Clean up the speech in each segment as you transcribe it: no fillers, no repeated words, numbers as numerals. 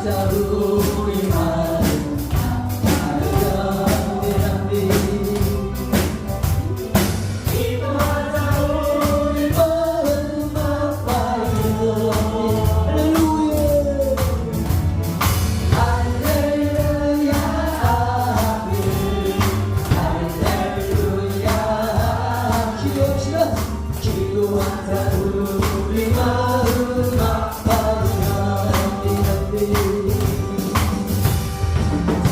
작성하자 우리 마음 기도하자 우리 마음 아파요. 할렐루야 할렐루야 기도합시다. 기도하자 우리 마음 아파요.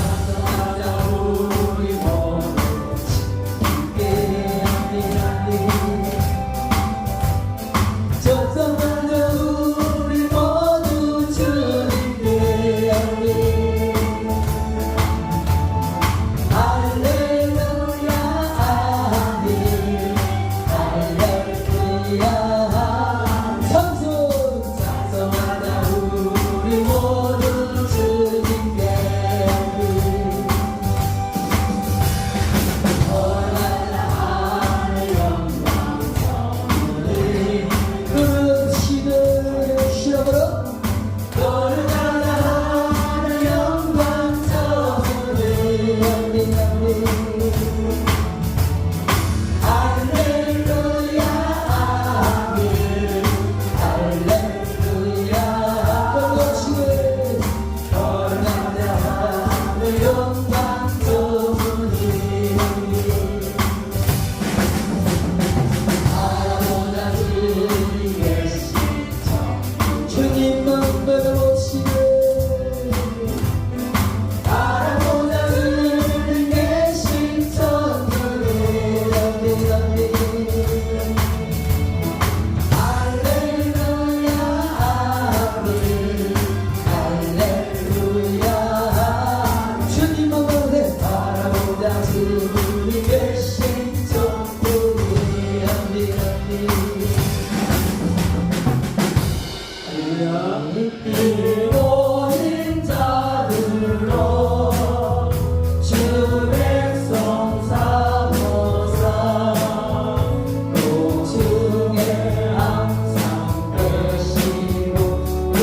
작성하자 우리 몸 주님께 작성하자 우리 모두 주님께 할렐루야 아멘 할렐루야 찬송 작성하자 우리 모두 주님께 원하나 하늘 영광 전부를 그 시대를 쉬어버려 원하나 하늘 영광 전부를 할렐루야 아멘 할렐루야 걸어치네 원하나 하늘 영광 전부를 바라보다 주님 계신 주님만 바라보시네 바라보다 주님 계신 천국에 할렐루야 아멘 할렐루야 주님만 바라보다 주님 계신 천국에 할렐루야 이 모든 자들로 주 백성 삼호사 그 중에 항상 계시고 그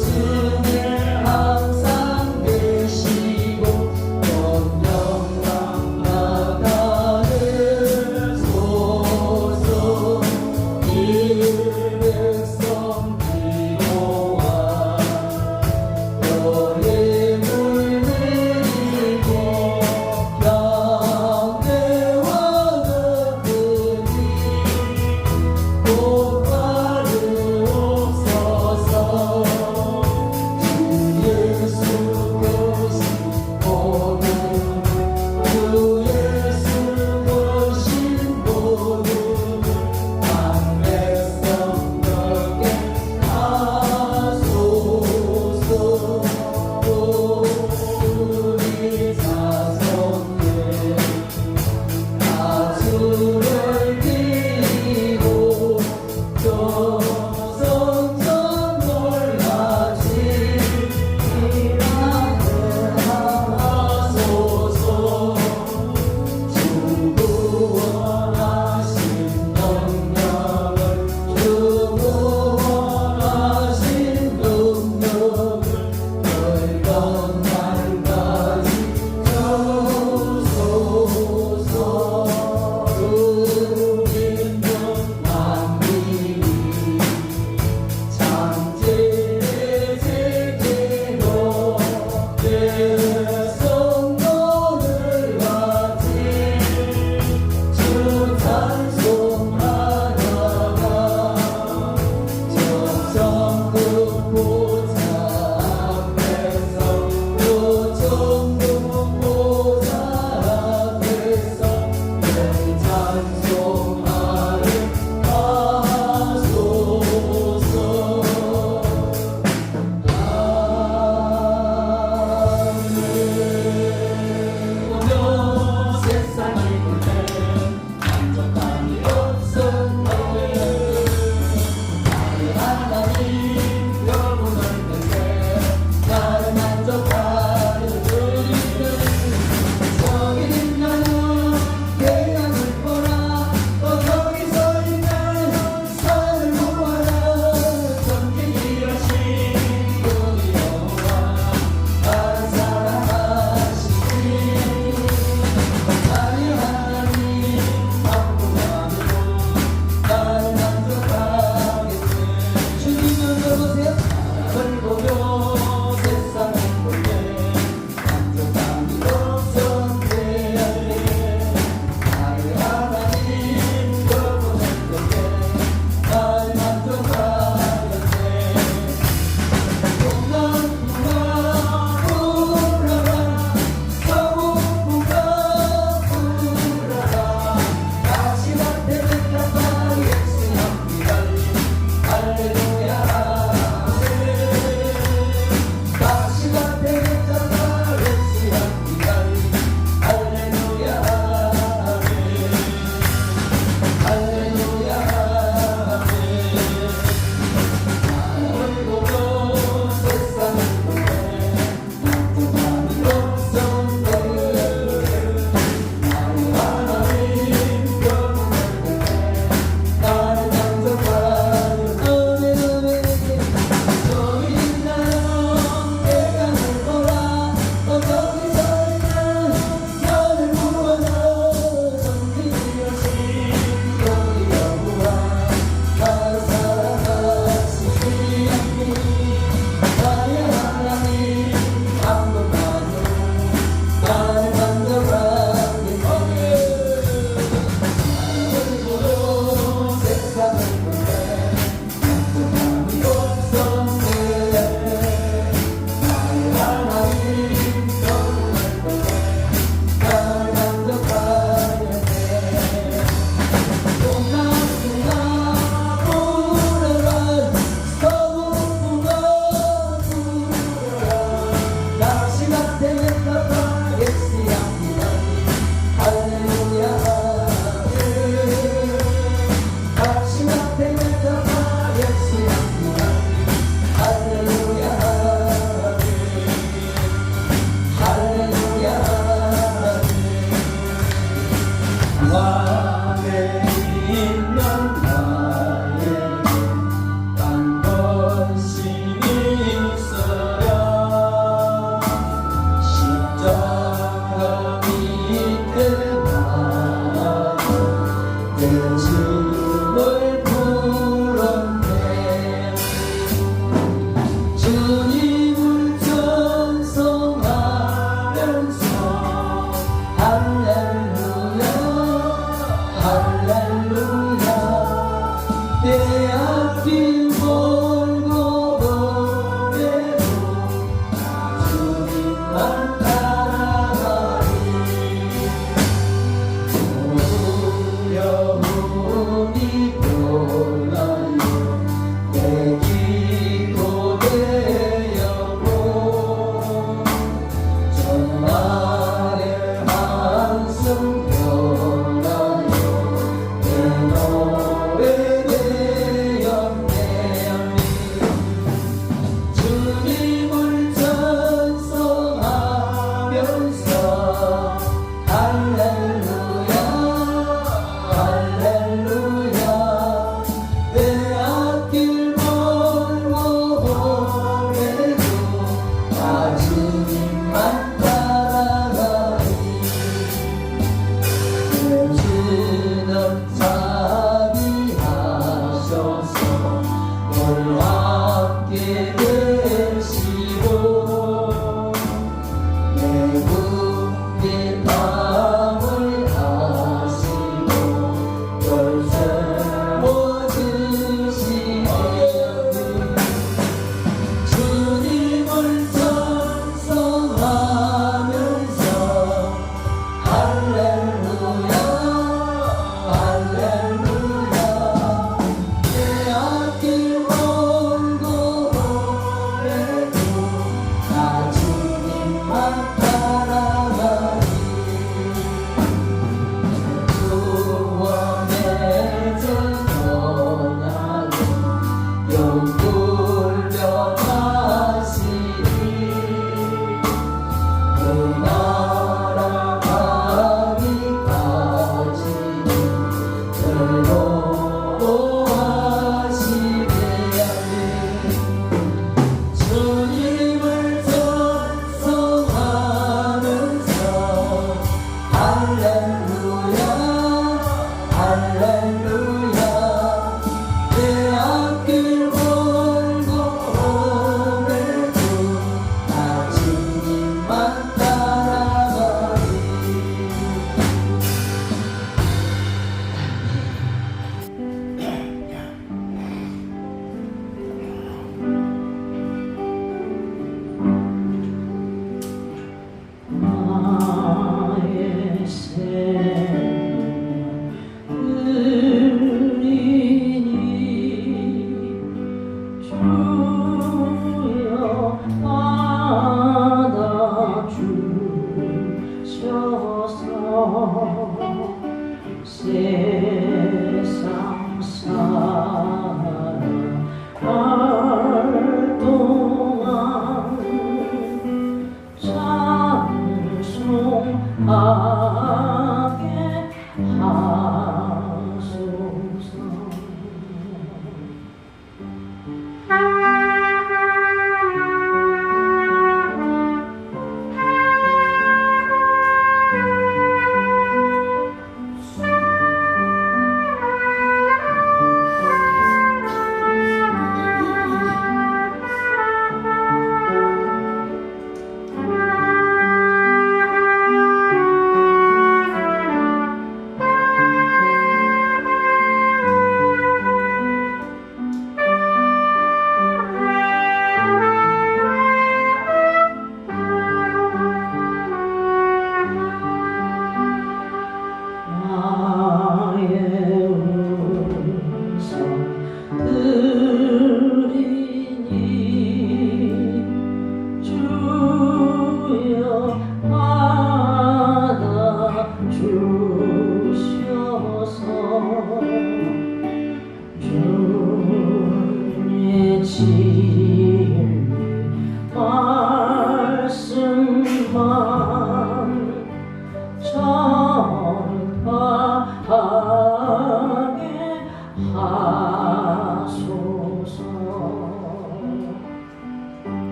중에 항상 계시고 온 영광 나가는 소서 이 백성 기도하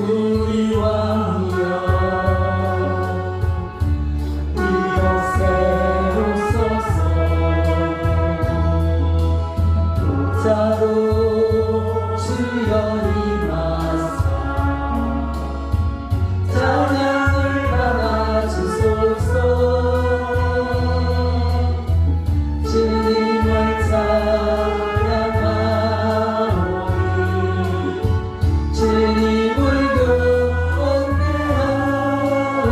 우리 왕이여 이곳에로서서 독자로 주여 임하사 찬양을 받아주소서. 주님을 찬양하오니 주님을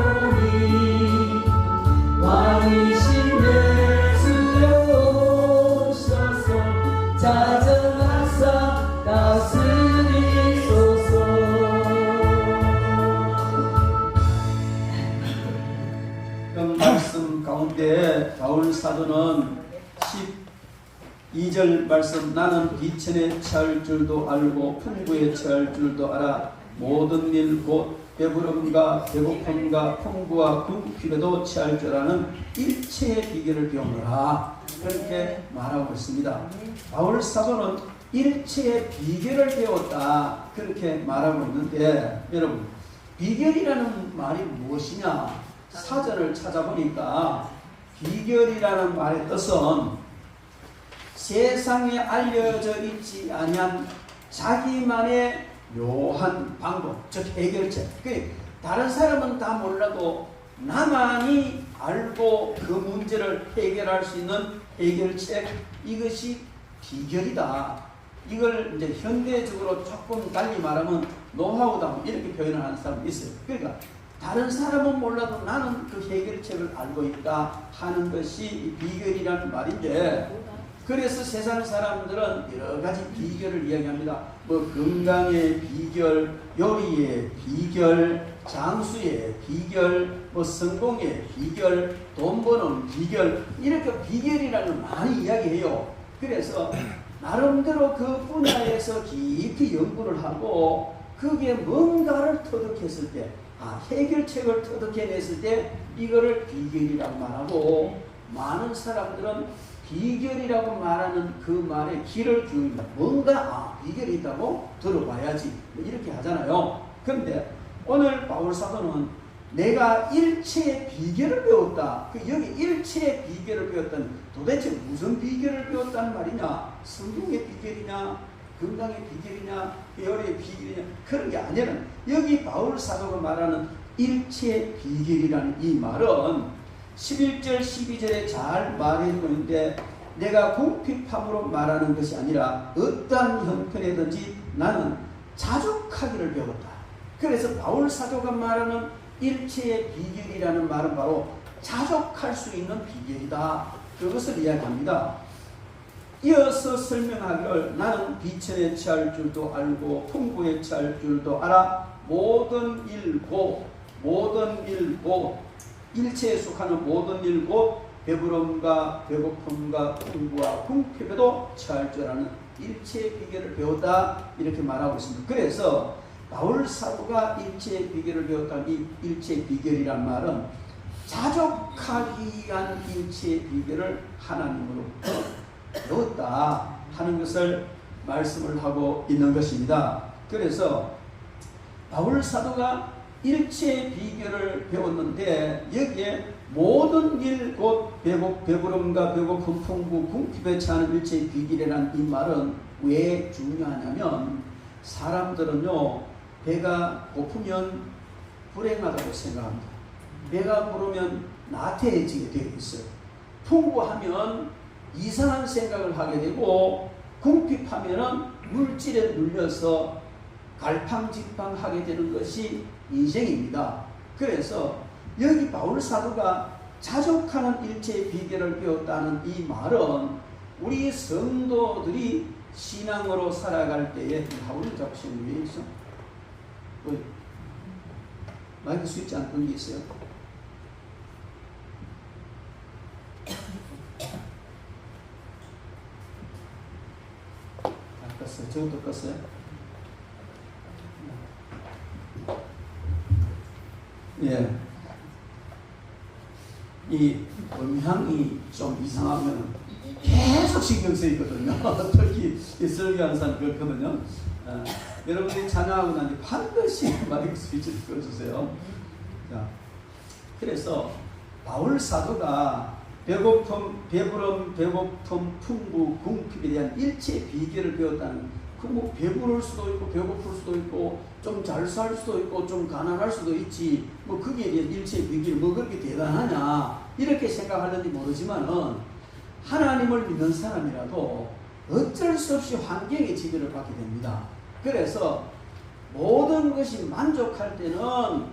경배하오니 왕이신 예수여 오셔서 찾아가사 다스리소서. 그 말씀 가운데 바울 사도는 12절 말씀, 나는 비천에 처할 줄도 알고 풍부에 처할 줄도 알아 모든 일 곧 배부름과 배고픔과 풍부와 궁핍에도 처할 줄 아는 일체의 비결을 배우노라, 그렇게 말하고 있습니다. 바울 사도는 일체의 비결을 배웠다, 그렇게 말하고 있는데, 여러분 비결이라는 말이 무엇이냐? 사전을 찾아보니까 비결이라는 말의 뜻은 세상에 알려져 있지 아니한 자기만의 묘한 방법, 즉 해결책. 다른 사람은 다 몰라도 나만이 알고 그 문제를 해결할 수 있는 해결책, 이것이 비결이다. 이걸 이제 현대적으로 조금 달리 말하면 노하우다, 이렇게 표현을 하는 사람이 있어요. 그러니까 다른 사람은 몰라도 나는 그 해결책을 알고 있다 하는 것이 비결이라는 말인데, 그래서 세상 사람들은 여러 가지 비결을 이야기합니다. 뭐 건강의 비결, 요리의 비결, 장수의 비결, 뭐 성공의 비결, 돈 버는 비결, 이렇게 비결이라는 많이 이야기해요. 그래서 나름대로 그 분야에서 깊이 연구를 하고 그게 뭔가를 터득했을 때, 해결책을 터득해냈을 때 이거를 비결이라고 말하고, 많은 사람들은 비결이라고 말하는 그 말에 귀를 기울입니다. 뭔가 비결이 있다고 들어봐야지, 이렇게 하잖아요. 그런데 오늘 바울 사도는 내가 일체의 비결을 배웠다. 여기 일체의 비결을 배웠다는, 도대체 무슨 비결을 배웠다는 말이냐? 성공의 비결이냐? 건강의 비결이냐? 요리의 비결이냐? 그런 게 아니라, 여기 바울 사도가 말하는 일체의 비결이라는 이 말은 11절 12절에 잘 말해주고 있는데, 내가 궁핍함으로 말하는 것이 아니라 어떠한 형편이든지 나는 자족하기를 배웠다. 그래서 바울 사도가 말하는 일체의 비결이라는 말은 바로 자족할 수 있는 비결이다, 그것을 이야기합니다. 이어서 설명하기를, 나는 비천에 처할 줄도 알고 풍부에 처할 줄도 알아 모든 일 곧 일체에 속하는 모든 일 곧 배부름과 배고픔과 풍부와 궁핍에도 처할 줄 아는 일체의 비결을 배웠다, 이렇게 말하고 있습니다. 그래서 바울 사도가 일체의 비결을 배웠다는 이 일체의 비결이란 말은 자족하기 위한 일체의 비결을 하나님으로부터 배웠다 하는 것을 말씀을 하고 있는 것입니다. 그래서 바울 사도가 일체의 비결을 배웠는데, 여기에 모든 일 곧 배부름과 배고픔 풍부 궁핍에 처하는 일체의 비결이라는 이 말은 왜 중요하냐면, 사람들은요 배가 고프면 불행하다고 생각합니다. 배가 부르면 나태해지게 되어 있어요. 풍부하면 이상한 생각을 하게 되고, 궁핍하면 물질에 눌려서 갈팡질팡하게 되는 것이 인생입니다. 그래서 여기 바울 사도가 자족하는 일체의 비결을 배웠다는 이 말은 우리 성도들이 신앙으로 살아갈 때에 하울을 잡으시는 게 있어? 뭐, 마이크 스위치 안 끈 게 있어요? 안 껐어요. 저것도 껐어요? 예. 이 음향이 좀 이상하면 계속 신경 쓰이거든요. 특히 이 설교하는 사람 그렇거든요. 여러분들이 찬양하고 나니 반드시 마이크 스위치를 꺼주세요. 자, 그래서 바울 사도가 배고픔, 배부름, 배고픔, 풍부, 궁핍에 대한 일체 비결을 배웠다는, 뭐 배부를 수도 있고 배고플 수도 있고 좀 잘 살 수도 있고 좀 가난할 수도 있지, 뭐 거기에 대한 일체 비결 뭐 그렇게 대단하냐 이렇게 생각하는지 모르지만은 하나님을 믿는 사람이라도 어쩔 수 없이 환경의 지배를 받게 됩니다. 그래서 모든 것이 만족할 때는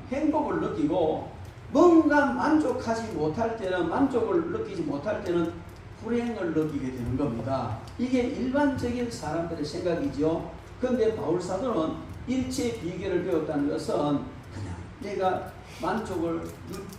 행복을 느끼고 뭔가 만족하지 못할 때는, 만족을 느끼지 못할 때는 불행을 느끼게 되는 겁니다. 이게 일반적인 사람들의 생각이죠. 그런데 바울 사도는 일체의 비결을 배웠다는 것은 그냥 내가 만족을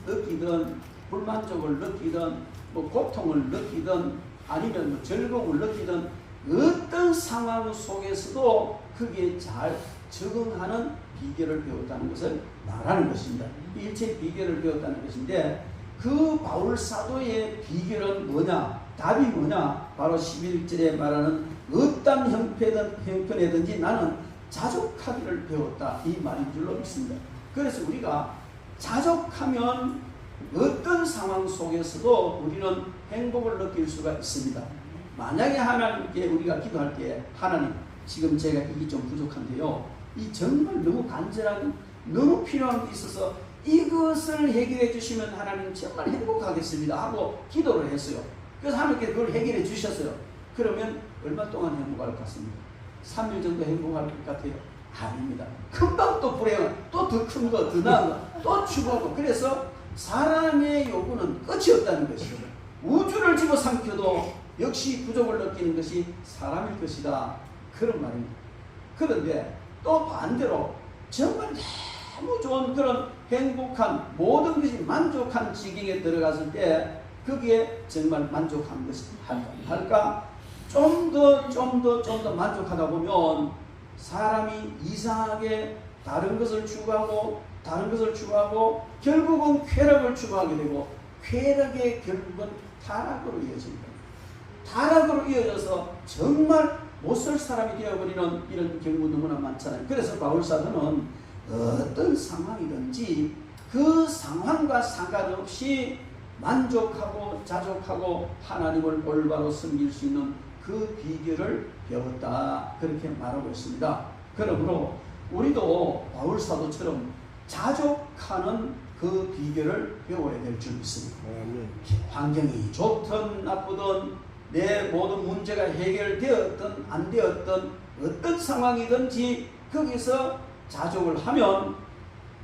느끼든 불만족을 느끼든 뭐 고통을 느끼든 아니면 뭐 즐거움을 느끼든 어떤 상황 속에서도 그게 잘 적응하는 비결을 배웠다는 것을 말하는 것입니다. 일체의 비결을 배웠다는 것인데, 그 바울 사도의 비결은 뭐냐? 답이 뭐냐? 바로 11절에 말하는 어떤 형편이든지 나는 자족하기를 배웠다, 이 말인 줄로 믿습니다. 그래서 우리가 자족하면 어떤 상황 속에서도 우리는 행복을 느낄 수가 있습니다. 만약에 하나님께 우리가 기도할 때, 하나님 지금 제가 이게 좀 부족한데요, 이 정말 너무 간절한, 너무 필요한 게 있어서 이것을 해결해 주시면 하나님 정말 행복하겠습니다 하고 기도를 했어요. 그래서 하나님께 그걸 해결해 주셨어요. 그러면 얼마 동안 행복할 것 같습니까? 3일 정도 행복할 것 같아요? 아닙니다. 금방 또 불행한, 또 더 큰 거, 더 나은 거, 또 추구하고. 그래서 사람의 요구는 끝이 없다는 것이죠. 우주를 집어삼켜도 역시 부족을 느끼는 것이 사람일 것이다, 그런 말입니다. 그런데 또 반대로 정말 너무 좋은 그런 행복한, 모든 것이 만족한 지경에 들어갔을 때 거기에 정말 만족한 것이 할까? 좀 더 만족하다 보면 사람이 이상하게 다른 것을 추구하고 결국은 쾌락을 추구하게 되고, 쾌락의 결국은 타락으로 이어집니다. 타락으로 이어져서 정말 못살 사람이 되어버리는 이런 경우 너무나 많잖아요. 그래서 바울 사도는 어떤 상황이든지 그 상황과 상관없이 만족하고 자족하고 하나님을 올바로 섬길 수 있는 그 비결을 배웠다, 그렇게 말하고 있습니다. 그러므로 우리도 바울 사도처럼 자족하는 그 비결을 배워야 될 줄 믿습니다. 환경이 좋든 나쁘든 내 모든 문제가 해결되었든 안 되었든 어떤 상황이든지 거기서 자족을 하면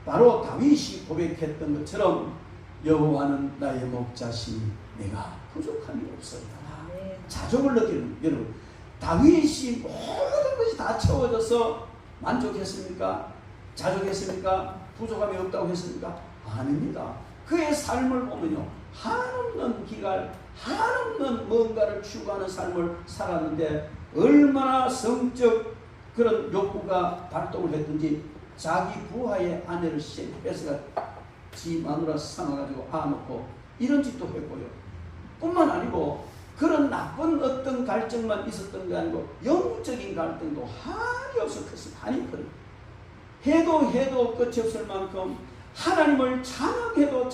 바로 다윗이 고백했던 것처럼 여호와는 나의 목자시니 내가 부족함이 없소이다. 자족을 느끼는, 여러분, 다윗이 모든 것이 다 채워져서 만족했습니까? 자족했습니까? 부족함이 없다고 했습니까? 아닙니다. 그의 삶을 보면요, 한없는 기갈, 한없는 뭔가를 추구하는 삶을 살았는데 얼마나 성적 그런 욕구가 발동을 했든지 자기 부하의 아내를 뺏어가 지 마누라 삼아가지고 안놓고 이런 짓도 했고요. 뿐만 아니고 그런 나쁜 어떤 갈증만 있었던 게 아니고 영적인 갈등도 한이 없었겠습니다. 한이 큰. 해도 끝이 없을 만큼 하나님을 찬양해도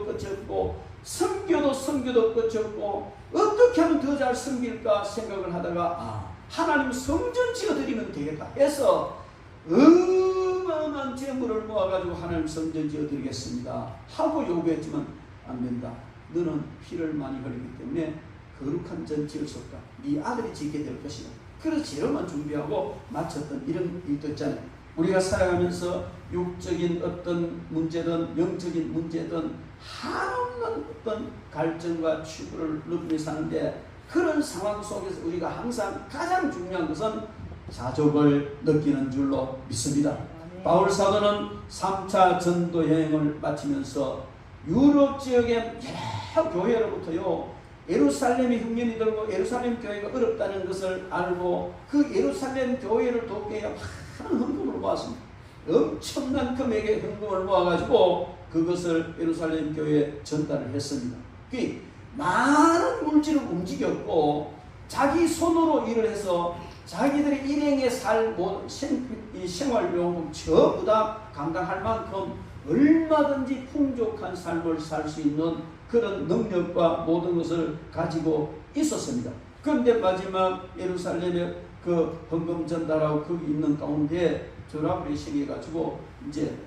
끝이 없고 섬겨도 끝이 없고 어떻게 하면 더 잘 섬길까 생각을 하다가 하나님 성전 지어드리면 되겠다 해서 어마어마한 재물을 모아가지고 하나님 성전 지어드리겠습니다 하고 요구했지만 안 된다. 너는 피를 많이 흘리기 때문에 거룩한 전 지을 수 없다. 네 아들이 짓게 될 것이다. 그래서 재료만 준비하고 마쳤던 이런 일도 있잖아요. 우리가 살아가면서 육적인 어떤 문제든 영적인 문제든 한없는 어떤 갈증과 추구를 느끼며 사는데, 그런 상황 속에서 우리가 항상 가장 중요한 것은 자족을 느끼는 줄로 믿습니다. 바울 사도는 3차 전도 여행을 마치면서 유럽 지역의 여러 교회로부터요, 예루살렘이 흉년이 들고 예루살렘 교회가 어렵다는 것을 알고 그 예루살렘 교회를 돕기 위해 많은 헌금을 모았습니다. 엄청난 금액의 헌금을 모아가지고 그것을 예루살렘 교회에 전달을 했습니다. 그 많은 물질을 움직였고 자기 손으로 일을 해서 자기들의 일행의 생활비용금 전부 다 감당할 만큼 얼마든지 풍족한 삶을 살 수 있는 그런 능력과 모든 것을 가지고 있었습니다. 그런데 마지막 예루살렘에 그 헌금 전달하고 거기 있는 가운데 저라블이 생겨가지고 이제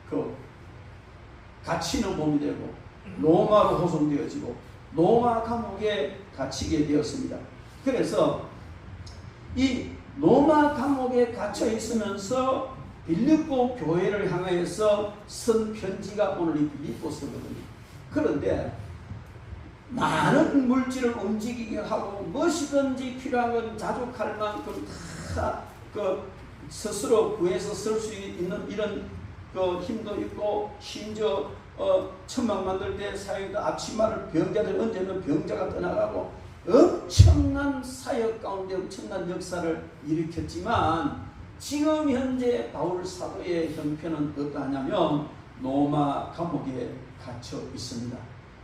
그 갇히는 몸이 되고 로마로 호송되어지고 로마 감옥에 갇히게 되었습니다. 그래서 이 로마 감옥에 갇혀 있으면서 빌립보 교회를 향하여서 쓴 편지가 오늘 이 빌립보서거든요. 그런데 많은 물질을 움직이게 하고 무엇이든지 필요한 건 자족할 만큼 다 그 스스로 구해서 쓸 수 있는 이런 그 힘도 있고, 심지어 천막 만들 때 사용했던 앞치마를 병자들 얹으면 병자가 떠나가고 엄청난 사역 가운데 엄청난 역사를 일으켰지만, 지금 현재 바울 사도의 형편은 어떠하냐면 로마 감옥에 갇혀 있습니다.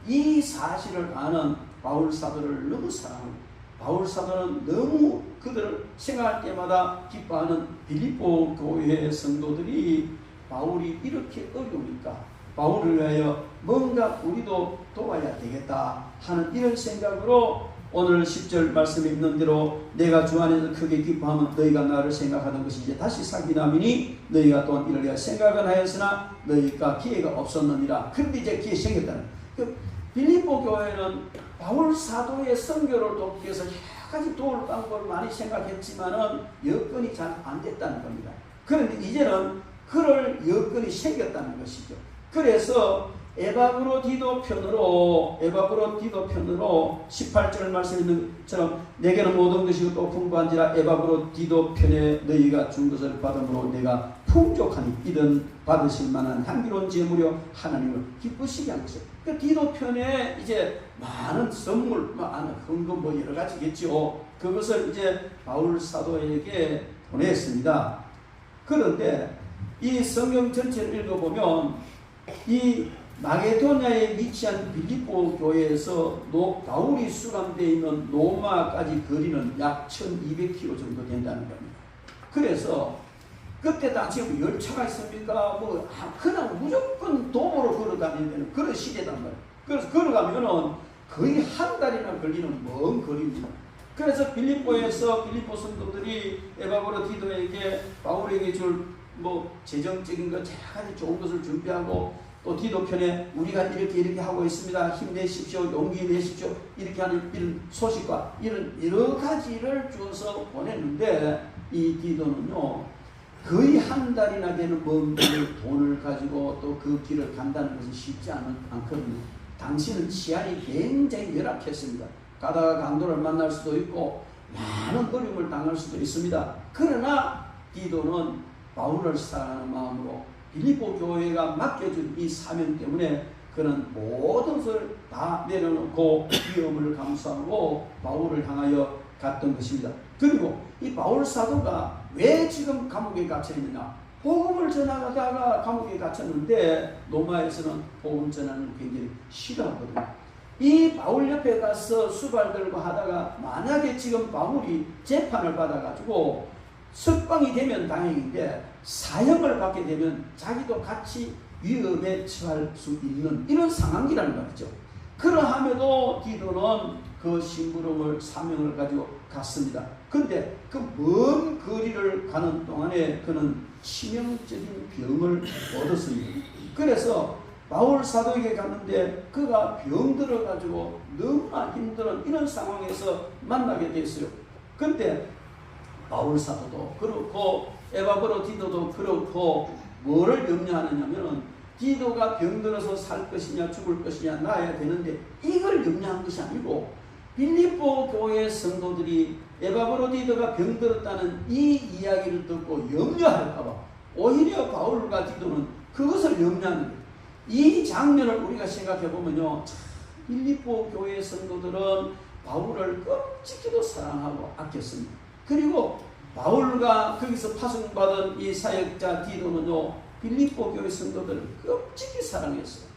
이 사실을 아는 바울 사도를 너무 사랑합니다. 바울 사도는 너무 그들을 생각할 때마다 기뻐하는 빌립보 교회의 성도들이 바울이 이렇게 어려우니까 바울을 위하여 뭔가 우리도 도와야 되겠다 하는 이런 생각으로 오늘 10절 말씀에 있는 대로 내가 주 안에서 크게 기뻐하면 너희가 나를 생각하던 것이 이제 다시 사귀남이니 너희가 또한 이를 위하여 생각은 하였으나 너희가 기회가 없었느니라. 그런데 이제 기회 생겼다는 그 빌립보 교회는 바울 사도의 선교를 돕기 위해서 여러 가지 도울 방법을 많이 생각했지만은 여건이 잘 안 됐다는 겁니다. 그런데 이제는 그럴 여건이 생겼다는 것이죠. 그래서 에바브로디도 편으로 18절 말씀 있는 것처럼 내게는 모든 것이 또 풍부한지라 에바브로디도 편에 너희가 준 것을 받음으로 내가 풍족하니 이런 받으실 만한 향기로운 제물이요 하나님을 기쁘시게 한 것이요. 그 디도 편에 이제 많은 선물, 헌금 뭐 여러 가지겠죠. 그것을 이제 바울 사도에게 보냈습니다. 그런데 이 성경 전체를 읽어보면 이 마게도냐에 위치한 빌립보 교회에서 바울이 수감되어 있는 로마까지 거리는 약 1200km 정도 된다는 겁니다. 그래서 그때 당시에 뭐 열차가 있습니까? 그냥 무조건 도보로 걸어다니는 그런 시대단 말이에요. 그래서 걸어가면은 거의 한 달이나 걸리는 먼 거리입니다. 그래서 빌립보에서 빌립보 성도들이 에바브로디도에게 바울에게 줄 재정적인 것 여러 가지 좋은 것을 준비하고 또 디도 편에 우리가 이렇게 하고 있습니다. 힘내십시오. 용기 내십시오. 이렇게 하는 이런 소식과 이런 여러 가지를 주어서 보냈는데 이 디도는요 거의 한 달이나 되는 먼 돈을 가지고 또 그 길을 간다는 것은 쉽지 않거든요. 당시는 치안이 굉장히 열악했습니다. 가다가 강도를 만날 수도 있고 많은 어려움을 당할 수도 있습니다. 그러나 디도는 바울을 사랑하는 마음으로 빌립보 교회가 맡겨준 이 사명 때문에 그는 모든 것을 다 내려놓고 위험을 감수하고 바울을 향하여 갔던 것입니다. 그리고 이 바울 사도가 왜 지금 감옥에 갇혀 있느냐? 복음을 전하다가 감옥에 갇혔는데 로마에서는 복음 전하는 굉장히 싫어하거든요. 이 바울 옆에 가서 수발 들고 하다가 만약에 지금 바울이 재판을 받아가지고 석방이 되면 다행인데 사형을 받게 되면 자기도 같이 위험에 처할 수 있는 이런 상황이라는 말이죠. 그러함에도 디도는 그 심부름을 사명을 가지고 갔습니다. 그런데 그 먼 거리를 가는 동안에 그는 치명적인 병을 얻었습니다. 그래서 바울 사도에게 갔는데 그가 병들어 가지고 너무나 힘든 이런 상황에서 만나게 됐어요. 그런데 바울 사도도 그렇고 에바브로디도도 그렇고 뭐를 염려하느냐면 디도가 병들어서 살 것이냐 죽을 것이냐 나야 되는데 이걸 염려한 것이 아니고 빌립보 교회 성도들이 에바브로디도가 병들었다는 이 이야기를 듣고 염려할까봐 오히려 바울과 디도는 그것을 염려하는 거예요. 이 장면을 우리가 생각해보면요, 빌립보 교회 성도들은 바울을 끔찍히도 사랑하고 아꼈습니다. 그리고 바울과 거기서 파송받은 이 사역자 디도는요, 빌립보 교회 성도들을 끔찍히 사랑했어요.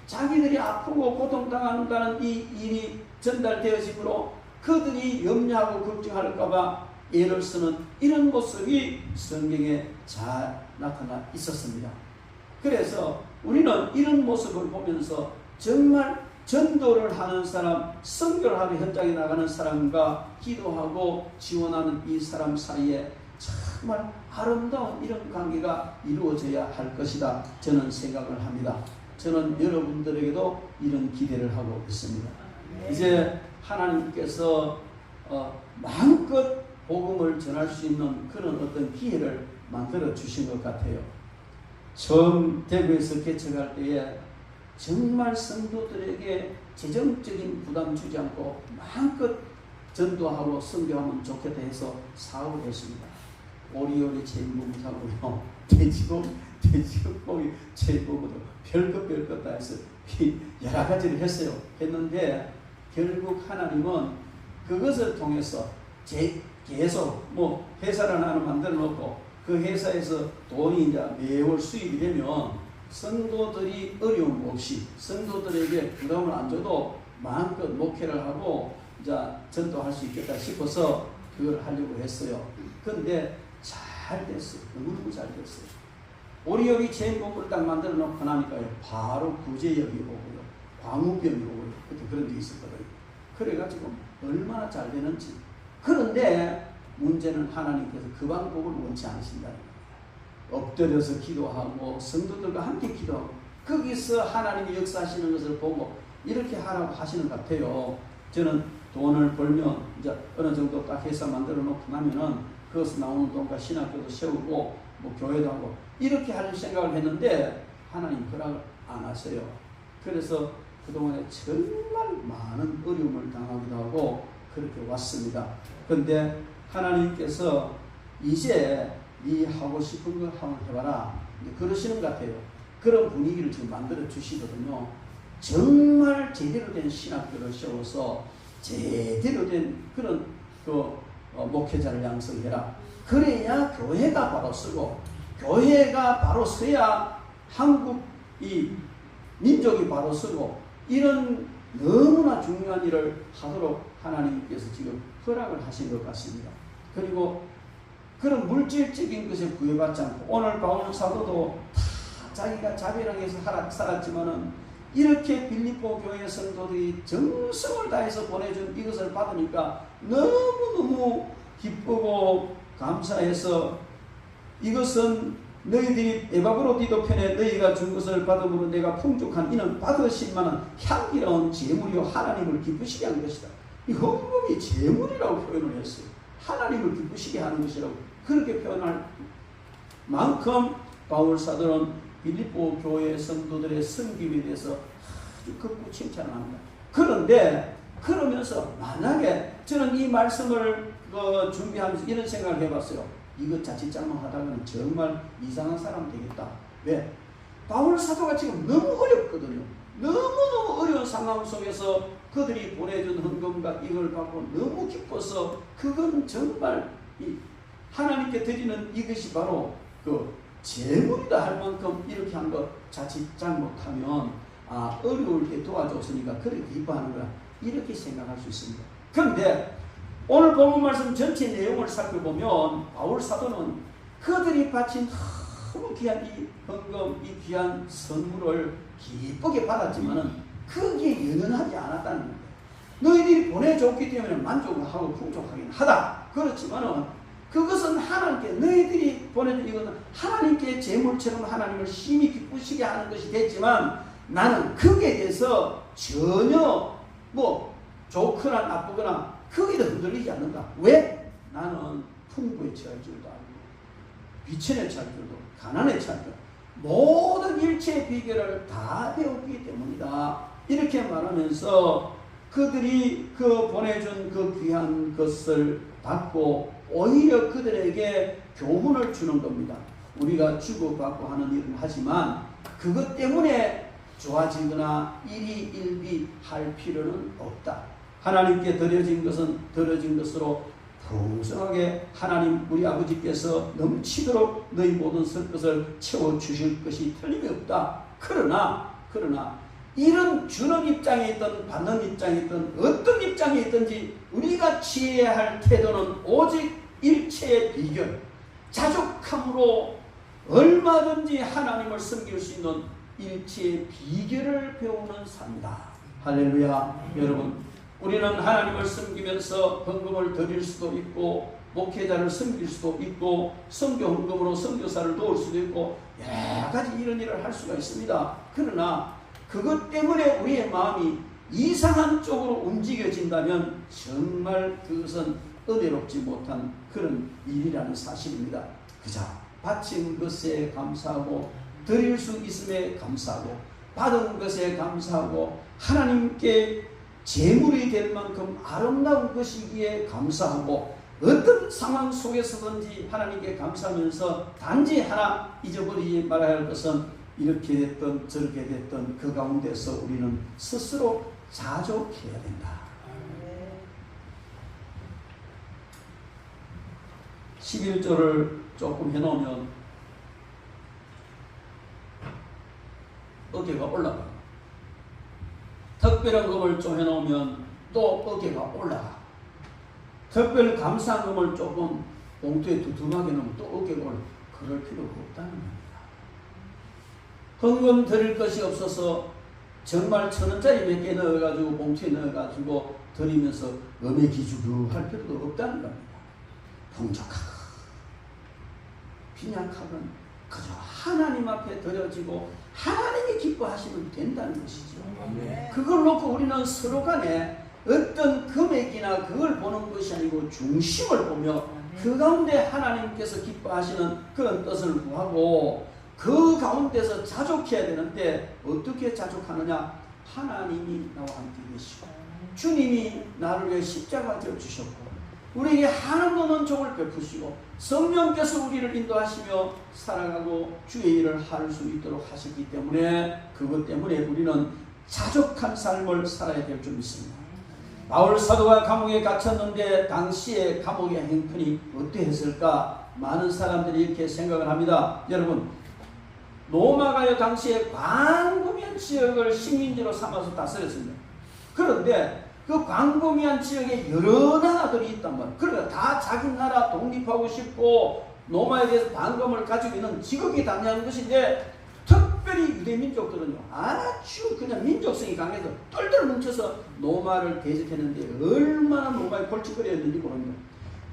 자기들이 아프고 고통당한다는 이 일이 전달되어지므로 그들이 염려하고 걱정할까봐 애를 쓰는 이런 모습이 성경에 잘 나타나 있었습니다. 그래서 우리는 이런 모습을 보면서 정말 전도를 하는 사람, 선교를 하러 현장에 나가는 사람과 기도하고 지원하는 이 사람 사이에 정말 아름다운 이런 관계가 이루어져야 할 것이다, 저는 생각을 합니다. 저는 여러분들에게도 이런 기대를 하고 있습니다. 이제 하나님께서 마음껏 복음을 전할 수 있는 그런 어떤 기회를 만들어 주신 것 같아요. 처음 대구에서 개척할 때에 정말 성도들에게 재정적인 부담 주지 않고 마음껏 전도하고 선교하면 좋겠다 해서 사업을 했습니다. 오리오리 제일모부 사고요, 돼지고기 제일모부도 별것 다 해서 여러 가지를 했어요. 했는데 결국 하나님은 그것을 통해서 계속 회사를 하나 만들어 놓고 그 회사에서 돈이 이제 매월 수입이 되면 성도들이 어려움 없이 성도들에게 부담을 안 줘도 마음껏 목회를 하고 이제 전도할 수 있겠다 싶어서 그걸 하려고 했어요. 그런데 잘 됐어요. 너무너무 잘 됐어요. 오리오리 체인봉을 딱 만들어 놓고 나니까요, 바로 구제역이 오고요, 광우병이 오고요. 그때 그런 게 있었거든요. 그래가지고 얼마나 잘 되는지. 그런데 문제는 하나님께서 그 방법을 원치 않으신다는 거예요. 엎드려서 기도하고 성도들과 함께 기도하고 거기서 하나님이 역사하시는 것을 보고 이렇게 하라고 하시는 것 같아요. 저는 돈을 벌면 이제 어느 정도 딱 회사 만들어 놓고 나면은 그것에서 나오는 돈과 신학교도 세우고 교회도 하고 이렇게 할 생각을 했는데 하나님 허락을 안 하세요. 그래서 그동안에 정말 많은 어려움을 당하기도 하고 그렇게 왔습니다. 그런데 하나님께서 이제 네 하고 싶은 걸 한번 해봐라, 그러시는 것 같아요. 그런 분위기를 지금 만들어 주시거든요. 정말 제대로 된 신학교를 세워서 제대로 된 그런 목회자를 양성해라. 그래야 교회가 바로 서고 교회가 바로 서야 한국 이 민족이 바로 서고 이런 너무나 중요한 일을 하도록 하나님께서 지금 허락을 하신 것 같습니다. 그리고 그런 물질적인 것에 구애받지 않고 오늘 바울 사도도 다 자기가 자비랑해서 살았지만은 이렇게 빌립보 교회 성도들이 정성을 다해서 보내준 이것을 받으니까 너무너무 기쁘고 감사해서 이것은 너희들이 에바브로디도 편에 너희가 준 것을 받음으로 내가 풍족한 이는 받으실 만한 향기로운 제물이요 하나님을 기쁘시게 하는 것이다. 이 헌금이 제물이라고 표현을 했어요. 하나님을 기쁘시게 하는 것이라고 그렇게 표현할 만큼 바울 사도는 빌립보 교회 성도들의 섬김에 대해서 아주 극구 칭찬을 합니다. 그런데 그러면서 만약에 저는 이 말씀을 준비하면서 이런 생각을 해봤어요. 이거 자칫 잘못하다가는 정말 이상한 사람 되겠다. 왜? 바울 사도가 지금 너무 어렵거든요. 너무너무 어려운 상황 속에서 그들이 보내준 헌금과 이걸 받고 너무 기뻐서 그건 정말 하나님께 드리는 이것이 바로 그 제물이다 할 만큼 이렇게 한 거 자칫 잘못하면 어려울 때 도와줬으니까 그렇게 기뻐하는 거야. 이렇게 생각할 수 있습니다. 그런데 오늘 본문 말씀 전체 내용을 살펴보면 바울 사도는 그들이 바친 너무 귀한 이 헌금, 이 귀한 선물을 기쁘게 받았지만은 그게 연연하지 않았다는 겁니다. 너희들이 보내줬기 때문에 만족을 하고 풍족하긴 하다. 그렇지만은 그것은 하나님께 너희들이 보내준 이것은 하나님께 제물처럼 하나님을 심히 기쁘시게 하는 것이 됐지만 나는 거기에 대해서 전혀 좋거나 나쁘거나 거기도 흔들리지 않는다. 왜? 나는 풍부에 처할 줄도 알고 비천에 처할 줄도 가난에 처할 줄도 모든 일체의 비결을 다 배웠기 때문이다. 이렇게 말하면서 그들이 그 보내준 그 귀한 것을 받고 오히려 그들에게 교훈을 주는 겁니다. 우리가 주고받고 하는 일을 하지만 그것 때문에 좋아지거나 일희일비할 필요는 없다. 하나님께 드려진 것은 드려진 것으로 풍성하게 하나님 우리 아버지께서 넘치도록 너희 모든 설 것을 채워주실 것이 틀림이 없다. 그러나 이런 주는 입장에 있든 받는 입장에 있든 어떤 입장에 있든지 우리가 취해야 할 태도는 오직 일체의 비결, 자족함으로 얼마든지 하나님을 섬길 수 있는 일체의 비결을 배우는 삶이다. 할렐루야. 여러분, 우리는 하나님을 섬기면서 헌금을 드릴 수도 있고 목회자를 섬길 수도 있고 선교 헌금으로 선교사를 도울 수도 있고 여러 가지 이런 일을 할 수가 있습니다. 그러나 그것 때문에 우리의 마음이 이상한 쪽으로 움직여진다면 정말 그것은 은혜롭지 못한 그런 일이라는 사실입니다. 그저 바친 것에 감사하고 드릴 수 있음에 감사하고 받은 것에 감사하고 하나님께 제물이 될 만큼 아름다운 것이기에 감사하고 어떤 상황 속에서든지 하나님께 감사하면서 단지 하나 잊어버리지 말아야 할 것은 이렇게 됐든 저렇게 됐든 그 가운데서 우리는 스스로 자족해야 된다. 11조를 조금 해놓으면 어깨가 올라가. 특별헌금을 좀 해놓으면 또 어깨가 올라가. 특별 감사헌금을 조금 봉투에 두툼하게 넣으면 또 어깨가 올라가. 그럴 필요가 없다는 겁니다. 헌금 드릴 것이 없어서 정말 1,000원짜리 몇 개 넣어가지고 봉투에 넣어가지고 드리면서 음의 기죽 할 필요도 없다는 겁니다. 풍족하고 빈약하건 그저 하나님 앞에 드려지고 하나님이 기뻐하시면 된다는 것이죠. 그걸 놓고 우리는 서로 간에 어떤 금액이나 그걸 보는 것이 아니고 중심을 보며 그 가운데 하나님께서 기뻐하시는 그런 뜻을 구하고 그 가운데서 자족해야 되는데 어떻게 자족하느냐? 하나님이 나와 함께 계시고 주님이 나를 위해 십자가 되어 주셨고 우리에게 한없는 은총을 베푸시고 성령께서 우리를 인도하시며 살아가고 주의 일을 할 수 있도록 하셨기 때문에 그것 때문에 우리는 자족한 삶을 살아야 될 줄 믿습니다. 바울 사도가 감옥에 갇혔는데 당시에 감옥의 형편이 어떠했을까? 많은 사람들이 이렇게 생각을 합니다. 여러분, 로마가요 당시에 광범위한 지역을 식민지로 삼아서 다스렸습니다. 그런데 그 광범위한 지역에 여러 나라들이 있단 말이에요. 그러니까 다 자기 나라 독립하고 싶고 로마에 대해서 반감을 가지고 있는 지극히 당연한 것인데 특별히 유대민족들은요 아주 그냥 민족성이 강해서 똘똘 뭉쳐서 로마를 대적했는데 얼마나 로마에 골칫거리였는지 모릅니다.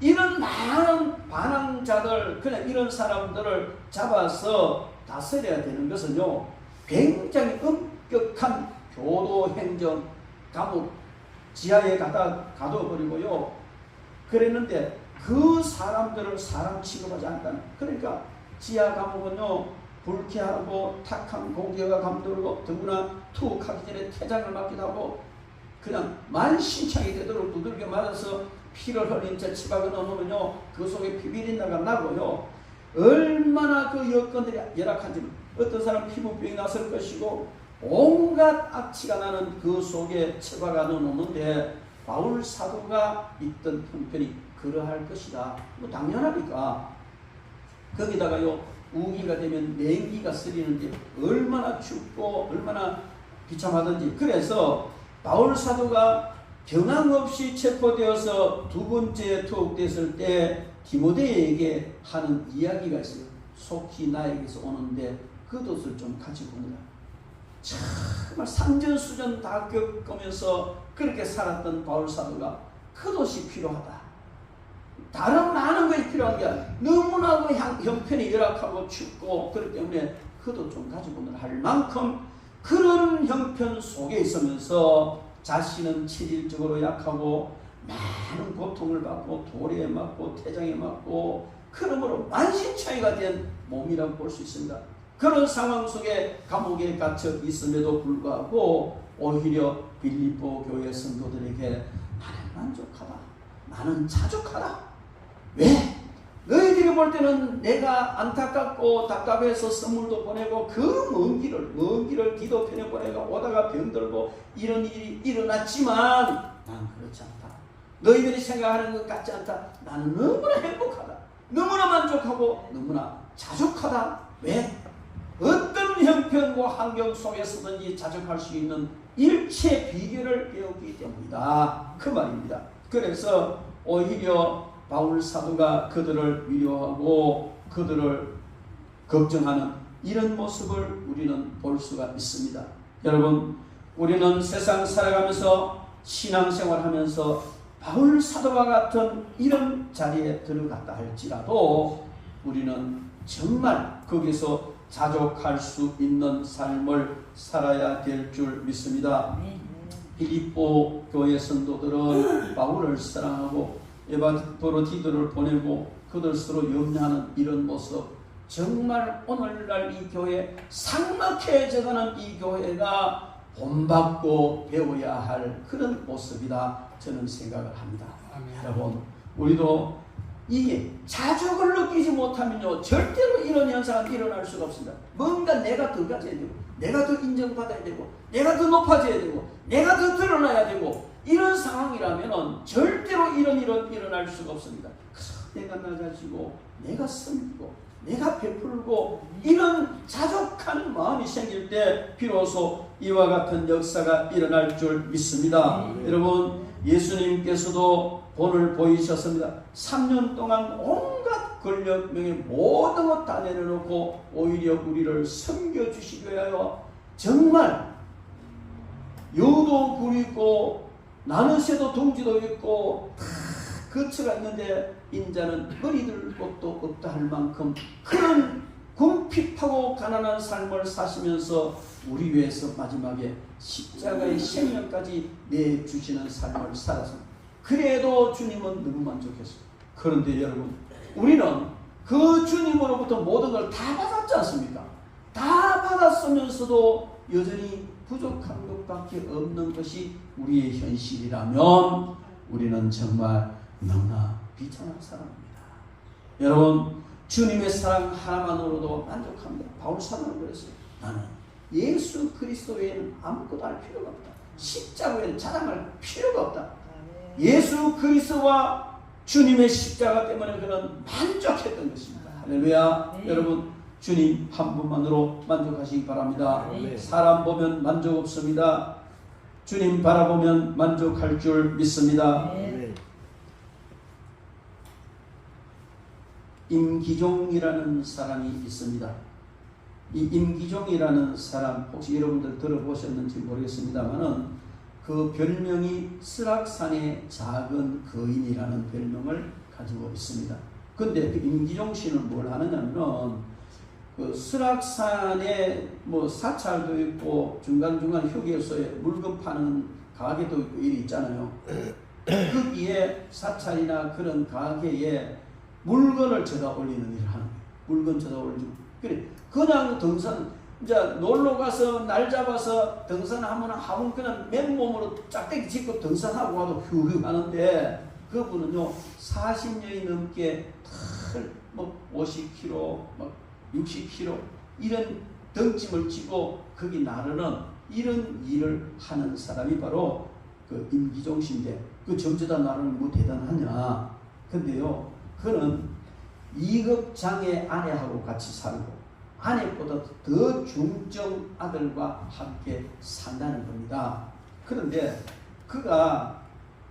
이런 많은 반항자들 그냥 이런 사람들을 잡아서 다스려야 되는 것은요 굉장히 엄격한 교도행정 감옥 지하에 가둬버리고요 그랬는데 그 사람들을 사람 취급하지 않다는. 그러니까 지하 감옥은요 불쾌하고 탁한 공기가 감돌고 더구나 투옥하기 전에 퇴장을 맞기도 하고 그냥 만신창이 되도록 두들겨 맞아서 피를 흘린 채 치박을 넣으면요 그 속에 피비린내가 나고요 얼마나 그 여건들이 열악한지 어떤 사람 피부병이 났을 것이고 온갖 악취가 나는 그 속에 처박아 넣는데 바울 사도가 있던 형편이 그러할 것이다. 뭐 당연하니까 거기다가요 우기가 되면 냉기가 쓰리는데 얼마나 춥고 얼마나 비참하든지. 그래서 바울 사도가 경황 없이 체포되어서 두 번째 투옥됐을 때 디모데에게 하는 이야기가 있어요. 속히 나에게서 오는데 겉옷을 좀 같이 보느라. 정말 산전수전 다 겪으면서 그렇게 살았던 바울 사도가 겉옷이 필요하다. 다른 많은 것이 필요한 게 아니라 너무나도 형편이 열악하고 춥고 그렇기 때문에 겉옷 좀 가지고 오느라 할 만큼 그런 형편 속에 있으면서 자신은 체질적으로 약하고 많은 고통을 받고 돌에 맞고 태장에 맞고 그러므로 만신창이가 된 몸이라고 볼 수 있습니다. 그런 상황 속에 감옥에 갇혀 있음에도 불구하고 오히려 빌립보 교회 성도들에게 나는 만족하다, 나는 자족하다. 왜? 너희들이 볼 때는 내가 안타깝고 답답해서 선물도 보내고 그 먼 길을 기도편에 보내고 오다가 병들고 이런 일이 일어났지만 난 그렇지 않다. 너희들이 생각하는 것 같지 않다. 나는 너무나 행복하다. 너무나 만족하고 너무나 자족하다. 왜? 어떤 형편과 환경 속에서든지 자족할 수 있는 일체 비결을 배웠기 때문이다. 그 말입니다. 그래서 오히려 바울 사도가 그들을 위로하고 그들을 걱정하는 이런 모습을 우리는 볼 수가 있습니다. 여러분, 우리는 세상 살아가면서 신앙생활하면서 바울 사도와 같은 이런 자리에 들어갔다 할지라도 우리는 정말 거기서 자족할 수 있는 삶을 살아야 될 줄 믿습니다. 빌립보 교회 성도들은 바울을 사랑하고 에바브로디도를 보내고 그들 서로 염려하는 이런 모습, 정말 오늘날 이 교회 삭막해져가는 이 교회가 본받고 배워야 할 그런 모습이다 저는 생각을 합니다. 여러분, 우리도 이게 자족을 느끼지 못하면요 절대로 이런 현상은 일어날 수가 없습니다. 뭔가 내가 더 가져야 되고, 내가 더 인정받아야 되고, 내가 더 높아져야 되고, 내가 더 드러나야 되고, 이런 상황이라면 절대로 이런 일은 일어날 수가 없습니다. 내가 낮아지고, 내가 섬기고, 내가 베풀고, 이런 자족한 마음이 생길 때 비로소 이와 같은 역사가 일어날 줄 믿습니다. 여러분, 예수님께서도 본을 보이셨습니다. 3년 동안 온갖 권력명의 모든 것 다 내려놓고 오히려 우리를 섬겨주시기 위하여 정말 여도 부리고 나누새도 둥지도 있고 다 거처가 있는데 인자는 머리들 곳도 없다 할 만큼 그런 궁핍하고 가난한 삶을 사시면서 우리 위해서 마지막에 십자가의 생명까지 내주시는 삶을 살았습니다. 그래도 주님은 너무 만족했어요. 그런데 여러분, 우리는 그 주님으로부터 모든 걸 다 받았지 않습니까? 다 받았으면서도 여전히 부족한 것밖에 없는 것이 우리의 현실이라면 우리는 정말 너무나 비참한 사람입니다. 여러분, 주님의 사랑 하나만으로도 만족합니다. 바울 사도는 그랬어요. 나는 예수 그리스도 외에는 아무것도 할 필요가 없다. 십자가 외에는 자랑할 필요가 없다. 예수 그리스도와 주님의 십자가 때문에 그는 만족했던 것입니다. 할렐루야. 네. 여러분, 주님 한 분만으로 만족하시기 바랍니다. 네. 사람 보면 만족 없습니다. 주님 바라보면 만족할 줄 믿습니다. 네. 임기종이라는 사람이 있습니다. 이 임기종이라는 사람 혹시 여러분들 들어보셨는지 모르겠습니다만은 그 별명이 스락산의 작은 거인이라는 별명을 가지고 있습니다. 근데 그 임기종 씨는 뭘 하느냐면 그 스락산에 뭐 사찰도 있고 중간중간 휴게소에 물건 파는 가게도 있고 일이 있잖아요. 거기에 사찰이나 그런 가게에 물건을 쳐다 올리는 일을 하는 거예요. 물건 쳐다 올리고. 그래, 그냥 등산, 이제 놀러 가서 날 잡아서 등산하면 그냥 맨몸으로 짝대기 짚고 등산하고 와도 휴휴 하는데 그분은요, 40년이 넘게 뭐 50kg, 막 60kg 이런 덩짐을 지고 거기 나르는 이런 일을 하는 사람이 바로 그 임기종 씨인데 그 점주다 나르는 뭐 대단하냐. 근데요, 그는 2급 장애 아내하고 같이 살고 아내보다 더 중증 아들과 함께 산다는 겁니다. 그런데 그가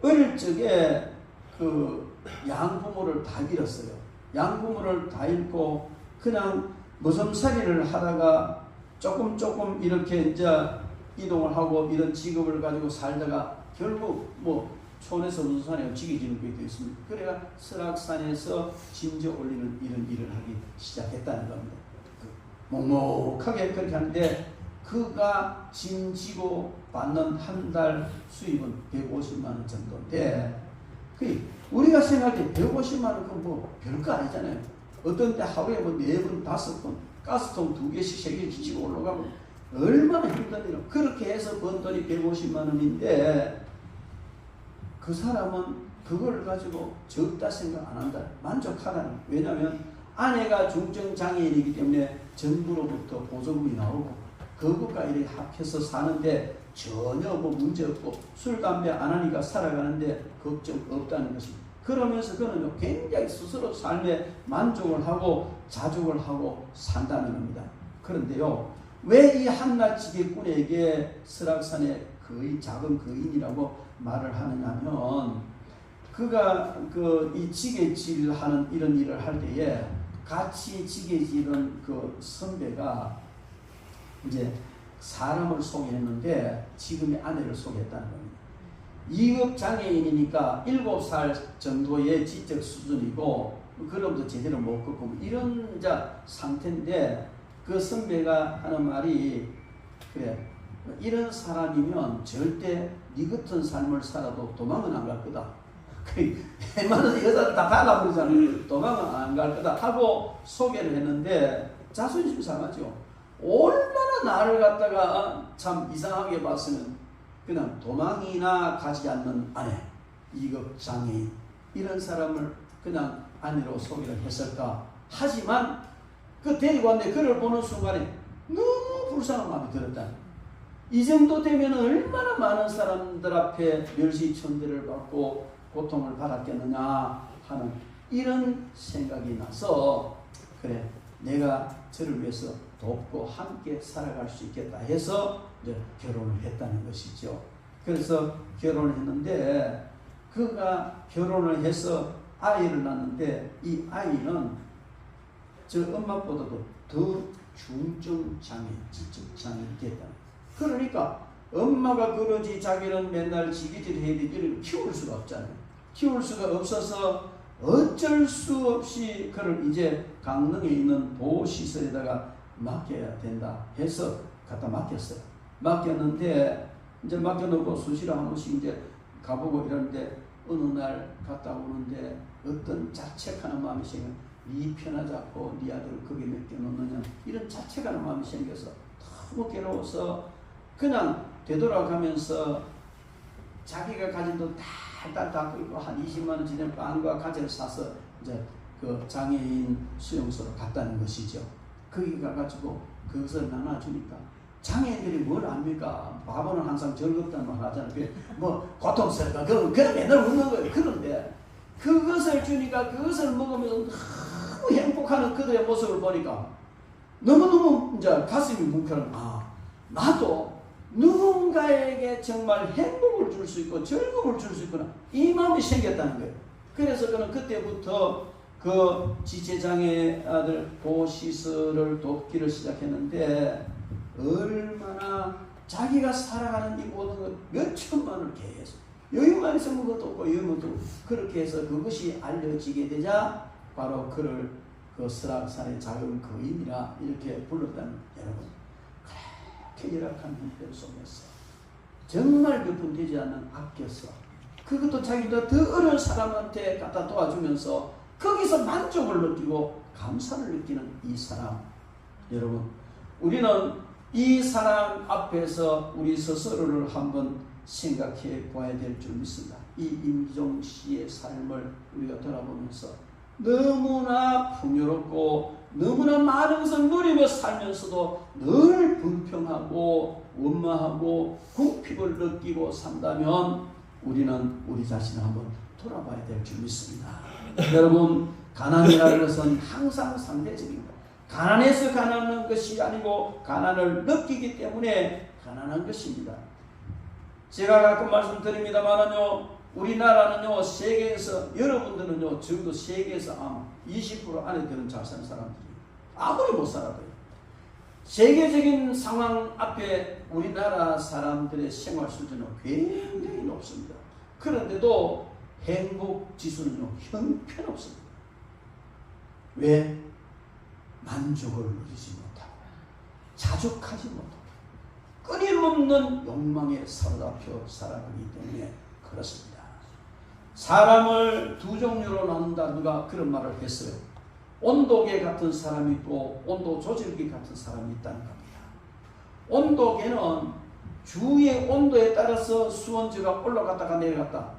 어릴 적에 그 양부모를 다 잃었어요. 양부모를 다 잃고 그냥 머슴살이를 하다가 조금 이렇게 이제 이동을 하고 이런 직업을 가지고 살다가 결국 뭐 촌에서 무슨 산에 지게지는 게 되었습니다. 그래가 설악산에서 짐져 올리는 이런 일을 하기 시작했다는 겁니다. 묵묵하게 그렇게 하는데 그가 짐지고 받는 한 달 수입은 150만 원 정도인데 우리가 생각할 때 150만 원 그건 뭐 별거 아니잖아요. 어떤 때 하루에 뭐 4번, 5번 가스통 2개씩 3개씩 지고 올라가고 얼마나 힘든 일이야. 그렇게 해서 번 돈이 150만 원인데 그 사람은 그걸 가지고 적다 생각 안 한다. 만족하다는. 왜냐하면 아내가 중증장애인이기 때문에 정부로부터 보조금이 나오고 그것과 이렇게 합해서 사는데 전혀 뭐 문제 없고 술, 담배 안 하니까 살아가는데 걱정 없다는 것입니다. 그러면서 그는 굉장히 스스로 삶에 만족을 하고 자족을 하고 산다는 겁니다. 그런데요, 왜 이 한낱 지게꾼에게 설악산의 거의 작은 거인이라고 말을 하느냐면, 그가 이 지게질 하는 이런 일을 할 때에 같이 지게질은 그 선배가 이제 사람을 소개했는데 지금의 아내를 소개했다는 겁니다. 2급 장애인이니까 7살 정도의 지적 수준이고 그럼도 제대로 못 걷고 이런 상태인데 그 선배가 하는 말이 그래, 이런 사람이면 절대 네 같은 삶을 살아도 도망은 안 갈 거다. 웬만한 여자들 다 달라버리잖아요. 도망은 안 갈 거다 하고 소개를 했는데 자존심 상하죠. 얼마나 나를 갖다가 참 이상하게 봤으면 그냥 도망이나 가지 않는 아내, 2급 장애인 이런 사람을 그냥 아내로 소개를 했을까. 하지만 그 데리고 왔는데 그를 보는 순간에 너무 불쌍한 마음이 들었다. 이 정도 되면 얼마나 많은 사람들 앞에 멸시천대를 받고 고통을 받았겠느냐 하는 이런 생각이 나서 그래, 내가 저를 위해서 돕고 함께 살아갈 수 있겠다 해서 이제 결혼을 했다는 것이죠. 그래서 결혼을 했는데 그가 결혼을 해서 아이를 낳는데 이 아이는 저 엄마보다도 더 중증 장애, 지적 장애이 됐다. 그러니까 엄마가 그러지 자기는 맨날 지기질 해야 되기를 키울 수가 없잖아요. 키울 수가 없어서 어쩔 수 없이 그를 이제 강릉에 있는 보호시설에다가 맡겨야 된다 해서 갖다 맡겼어요. 맡겼는데 이제 맡겨놓고 수시로 한 번씩 이제 가보고 이러는데 어느 날 갔다 오는데 어떤 자책하는 마음이 생겨. 네 편하자고 네 아들을 거기에 맡겨놓느냐 이런 자책하는 마음이 생겨서 너무 괴로워서 그냥 되돌아가면서 자기가 가진 돈 달달 닦고 있고 한 20만 원 지낸 빵과 과자를 사서 이제 그 장애인 수용소로 갔다는 것이죠. 거기 가가지고 그것을 나눠주니까 장애인들이 뭘 압니까? 바보는 항상 즐겁다는 말 하잖아요. 뭐 고통스럽다. 그럼 맨날 웃는 거예요. 그런데 그것을 주니까 그것을 먹으면서 너무 행복하는 그들의 모습을 보니까 너무너무 이제 가슴이 뭉클한. 나도 누군가에게 정말 행복을 줄 수 있고 즐거움을 줄 수 있구나 이 마음이 생겼다는 거예요. 그래서 그는 그때부터 그 지체장애 아들 보호시설을 돕기를 시작했는데 얼마나 자기가 살아가는 이 모든 것 몇 천만을 계속 여유만 있으면 것도 없고 여유만 그렇게 해서 그것이 알려지게 되자 바로 그를 그 설악산의 작은 거인이라 이렇게 불렀다는 여러분. 그렇게 열악한 형편 속에서 정말 몇 푼 되지 않는 아껴서 그것도 자기보다 더 어려운 사람한테 갖다 도와주면서 거기서 만족을 느끼고 감사를 느끼는 이 사람. 여러분, 우리는 이 사람 앞에서 우리 스스로를 한번 생각해 보아야 될 줄 믿습니다. 이 임종 씨의 삶을 우리가 돌아보면서 너무나 풍요롭고 너무나 많은 것을 누리며 살면서도 늘 불평하고 원망하고 궁핍을 느끼고 산다면 우리는 우리 자신을 한번 돌아봐야 될 줄 믿습니다. 여러분, 가난이라는 것은 항상 상대적입니다. 가난해서 가난한 것이 아니고 가난을 느끼기 때문에 가난한 것입니다. 제가 가끔 말씀드립니다만은요, 우리나라는요, 세계에서, 여러분들은요, 적어도 세계에서 아마 20% 안에 드는 잘 사는 사람들이에요. 아무리 못 살아도요. 세계적인 상황 앞에 우리나라 사람들의 생활 수준은 굉장히 높습니다. 그런데도 행복 지수는요, 형편없습니다. 왜? 만족을 누리지 못하고, 자족하지 못하고, 끊임없는 욕망에 사로잡혀 살아가기 때문에 그렇습니다. 사람을 두 종류로 나눈다. 누가 그런 말을 했어요. 온도계 같은 사람이 있고 온도 조절기 같은 사람이 있다는 겁니다. 온도계는 주위의 온도에 따라서 수온지가 올라갔다가 내려갔다.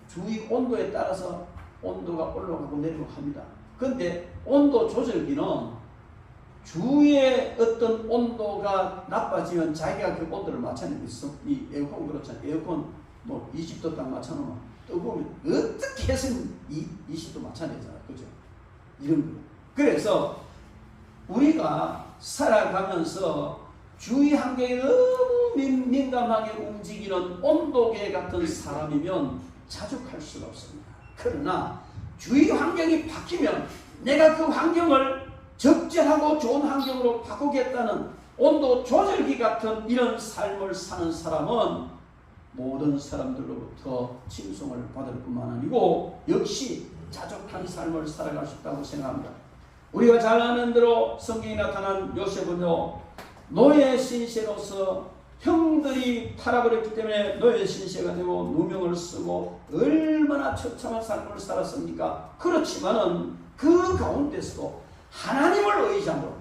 주위 온도에 따라서 온도가 올라가고 내려가고 합니다. 그런데 온도 조절기는 주위의 어떤 온도가 나빠지면 자기가 그 온도를 맞춰내고 있어. 이 에어컨 그렇잖아요. 에어컨 뭐 20도 딱 맞춰놓으면 뜨거우면 어떻게 해서는 20도 맞춰내잖아요. 그죠? 이런 거. 그래서 우리가 살아가면서 주위 환경에 너무 민감하게 움직이는 온도계 같은 사람이면 자족할 수가 없습니다. 그러나 주위 환경이 바뀌면 내가 그 환경을 적절하고 좋은 환경으로 바꾸겠다는 온도 조절기 같은 이런 삶을 사는 사람은 모든 사람들로부터 칭송을 받을 뿐만 아니고 역시 자족한 삶을 살아갈 수 있다고 생각합니다. 우리가 잘 아는 대로 성경에 나타난 요셉은요, 노예 신세로서 형들이 팔아버렸기 때문에 노예 신세가 되고 누명을 쓰고 얼마나 처참한 삶을 살았습니까? 그렇지만은 그 가운데서도 하나님을 의지함으로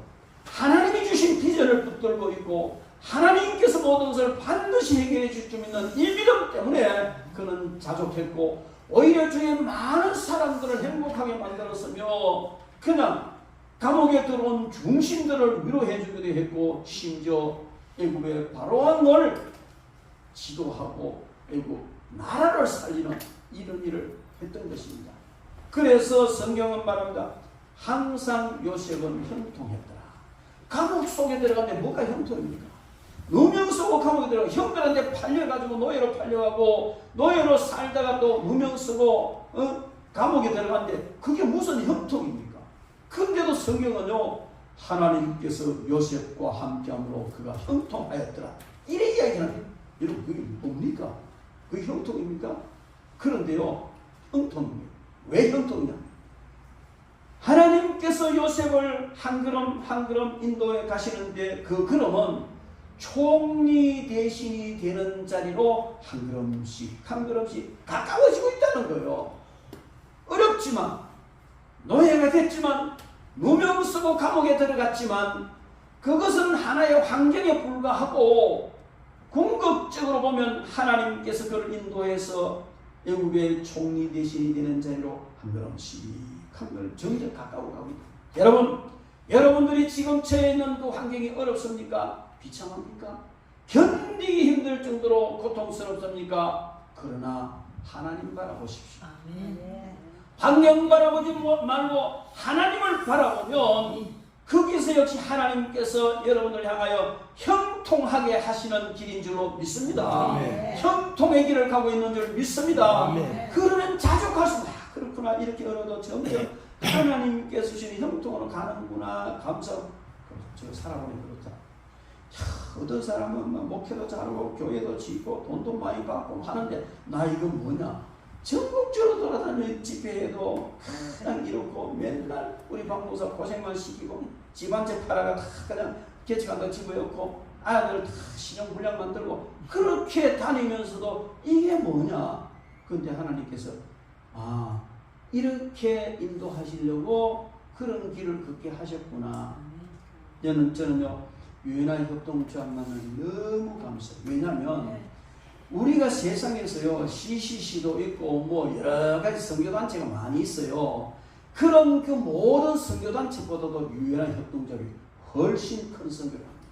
하나님이 주신 비전을 붙들고 있고 하나님께서 모든 것을 반드시 해결해 줄 줄 믿는 이 믿음 때문에 그는 자족했고 오히려 주의 많은 사람들을 행복하게 만들었으며 그냥 감옥에 들어온 중심들을 위로해 주기도 했고 심지어 애굽의 바로왕을 지도하고 애굽 나라를 살리는 이런 일을 했던 것입니다. 그래서 성경은 말합니다. 항상 요셉은 형통했더라. 감옥 속에 들어가는데 뭐가 형통입니까? 누명 쓰고 감옥에 들어가 형들한테 팔려가지고 노예로 팔려가고 노예로 살다가 또 누명 쓰고 감옥에 들어갔는데 그게 무슨 형통입니까? 근데도 성경은요 하나님께서 요셉과 함께함으로 그가 형통하였더라 이래 이야기하는 여러분 그게 뭡니까? 그게 형통입니까? 그런데요 형통입니다. 왜 형통이냐? 하나님께서 요셉을 한 걸음 한 걸음 인도해 가시는데 그 걸음은 총리 대신이 되는 자리로 한 걸음씩 한 걸음씩 가까워지고 있다는 거예요. 어렵지만 노예가 됐지만 누명 쓰고 감옥에 들어갔지만 그것은 하나의 환경에 불과하고 궁극적으로 보면 하나님께서 그를 인도해서 애굽의 총리 대신이 되는 자리로 한 걸음씩 한 걸음 점점 가까워 가고 있다. 여러분들이 지금 처해 있는 그 환경이 어렵습니까? 비참합니까? 견디기 힘들 정도로 고통스럽습니까? 그러나 하나님 바라보십시오. 환경 바라보지 말고 하나님을 바라보면 거기서 역시 하나님께서 여러분을 향하여 형통하게 하시는 길인 줄로 믿습니다. 형통의 길을 가고 있는 줄 믿습니다. 그러면 자족하십니다. 그렇구나 이렇게 어려도 점점 하나님께서 주시는 형통으로 가는구나 감사하고 제가 살아보니 그렇다. 어떤 사람은 목회도 잘하고 교회도 짓고 돈도 많이 받고 하는데 나 이거 뭐냐 전국적으로 돌아다니는 집회에도 그냥 이렇고 맨날 우리 박목사 고생만 시키고 집 한 채 팔아가 다 그냥 개척한다 집어였고 아들 다 신용불량 만들고 그렇게 다니면서도 이게 뭐냐. 그런데 하나님께서 이렇게 인도하시려고 그런 길을 걷게 하셨구나. 저는요 유엔한 협동조합만은 너무 감사해요. 왜냐하면 우리가 세상에서요 CCC도 있고 뭐 여러 가지 선교단체가 많이 있어요. 그런 그 모든 선교단체보다도 유엔한 협동조합이 훨씬 큰 선교를 합니다.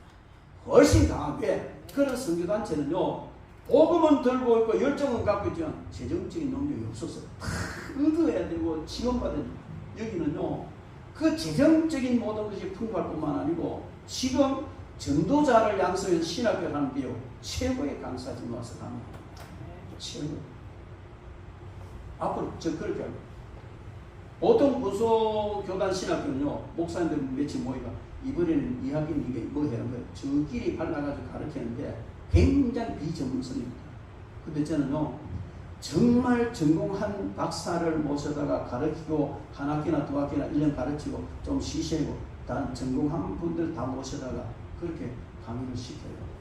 훨씬 강하게. 그런 선교단체는요 복음은 들고 있고 열정은 갖고 있지만 재정적인 능력이 없어서 다 얻어야 되고 지원받은. 여기는요 그 재정적인 모든 것이 풍부할 뿐만 아니고 지금 전도자를 양성해서 신학교를 하는데요 최고의 강사들이 와서 갑니다. 최고. 앞으로 저 그렇게 합니다. 보통 구소교단 신학교는요 목사님들 며칠 모이가 이번에는 이학인 이게 뭐 해는 거예요. 저끼리 발라가지고 가르치는데 굉장히 비전문성입니다. 근데 저는요 정말 전공한 박사를 모셔다가 가르치고 한 학기나 두 학기나 1년 가르치고 좀 쉬쉬고 다른 전공한 분들 다 모셔다가 그렇게 강의를 시켜요.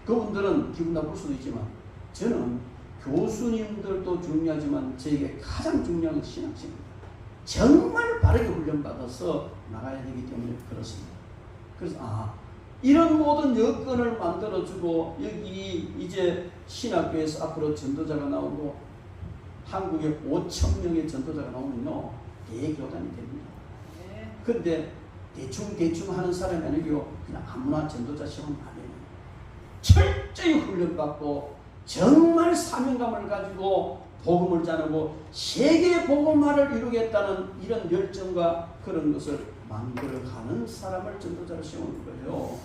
그분들은 기분 나쁠 수도 있지만 저는 교수님들도 중요하지만 저에게 가장 중요한 건 신학생입니다. 정말 바르게 훈련받아서 나가야 되기 때문에 그렇습니다. 그래서 이런 모든 여건을 만들어주고 여기 이제 신학교에서 앞으로 전도자가 나오고 한국에 5,000명의 전도자가 나오면요 대교단이 됩니다. 그런데 대충 하는 사람이 아니고 그냥 아무나 전도자 시험 안 해요. 철저히 훈련받고 정말 사명감을 가지고 복음을 전하고 세계 복음화를 이루겠다는 이런 열정과 그런 것을 만들어가는 사람을 전도자로 세우는 거예요.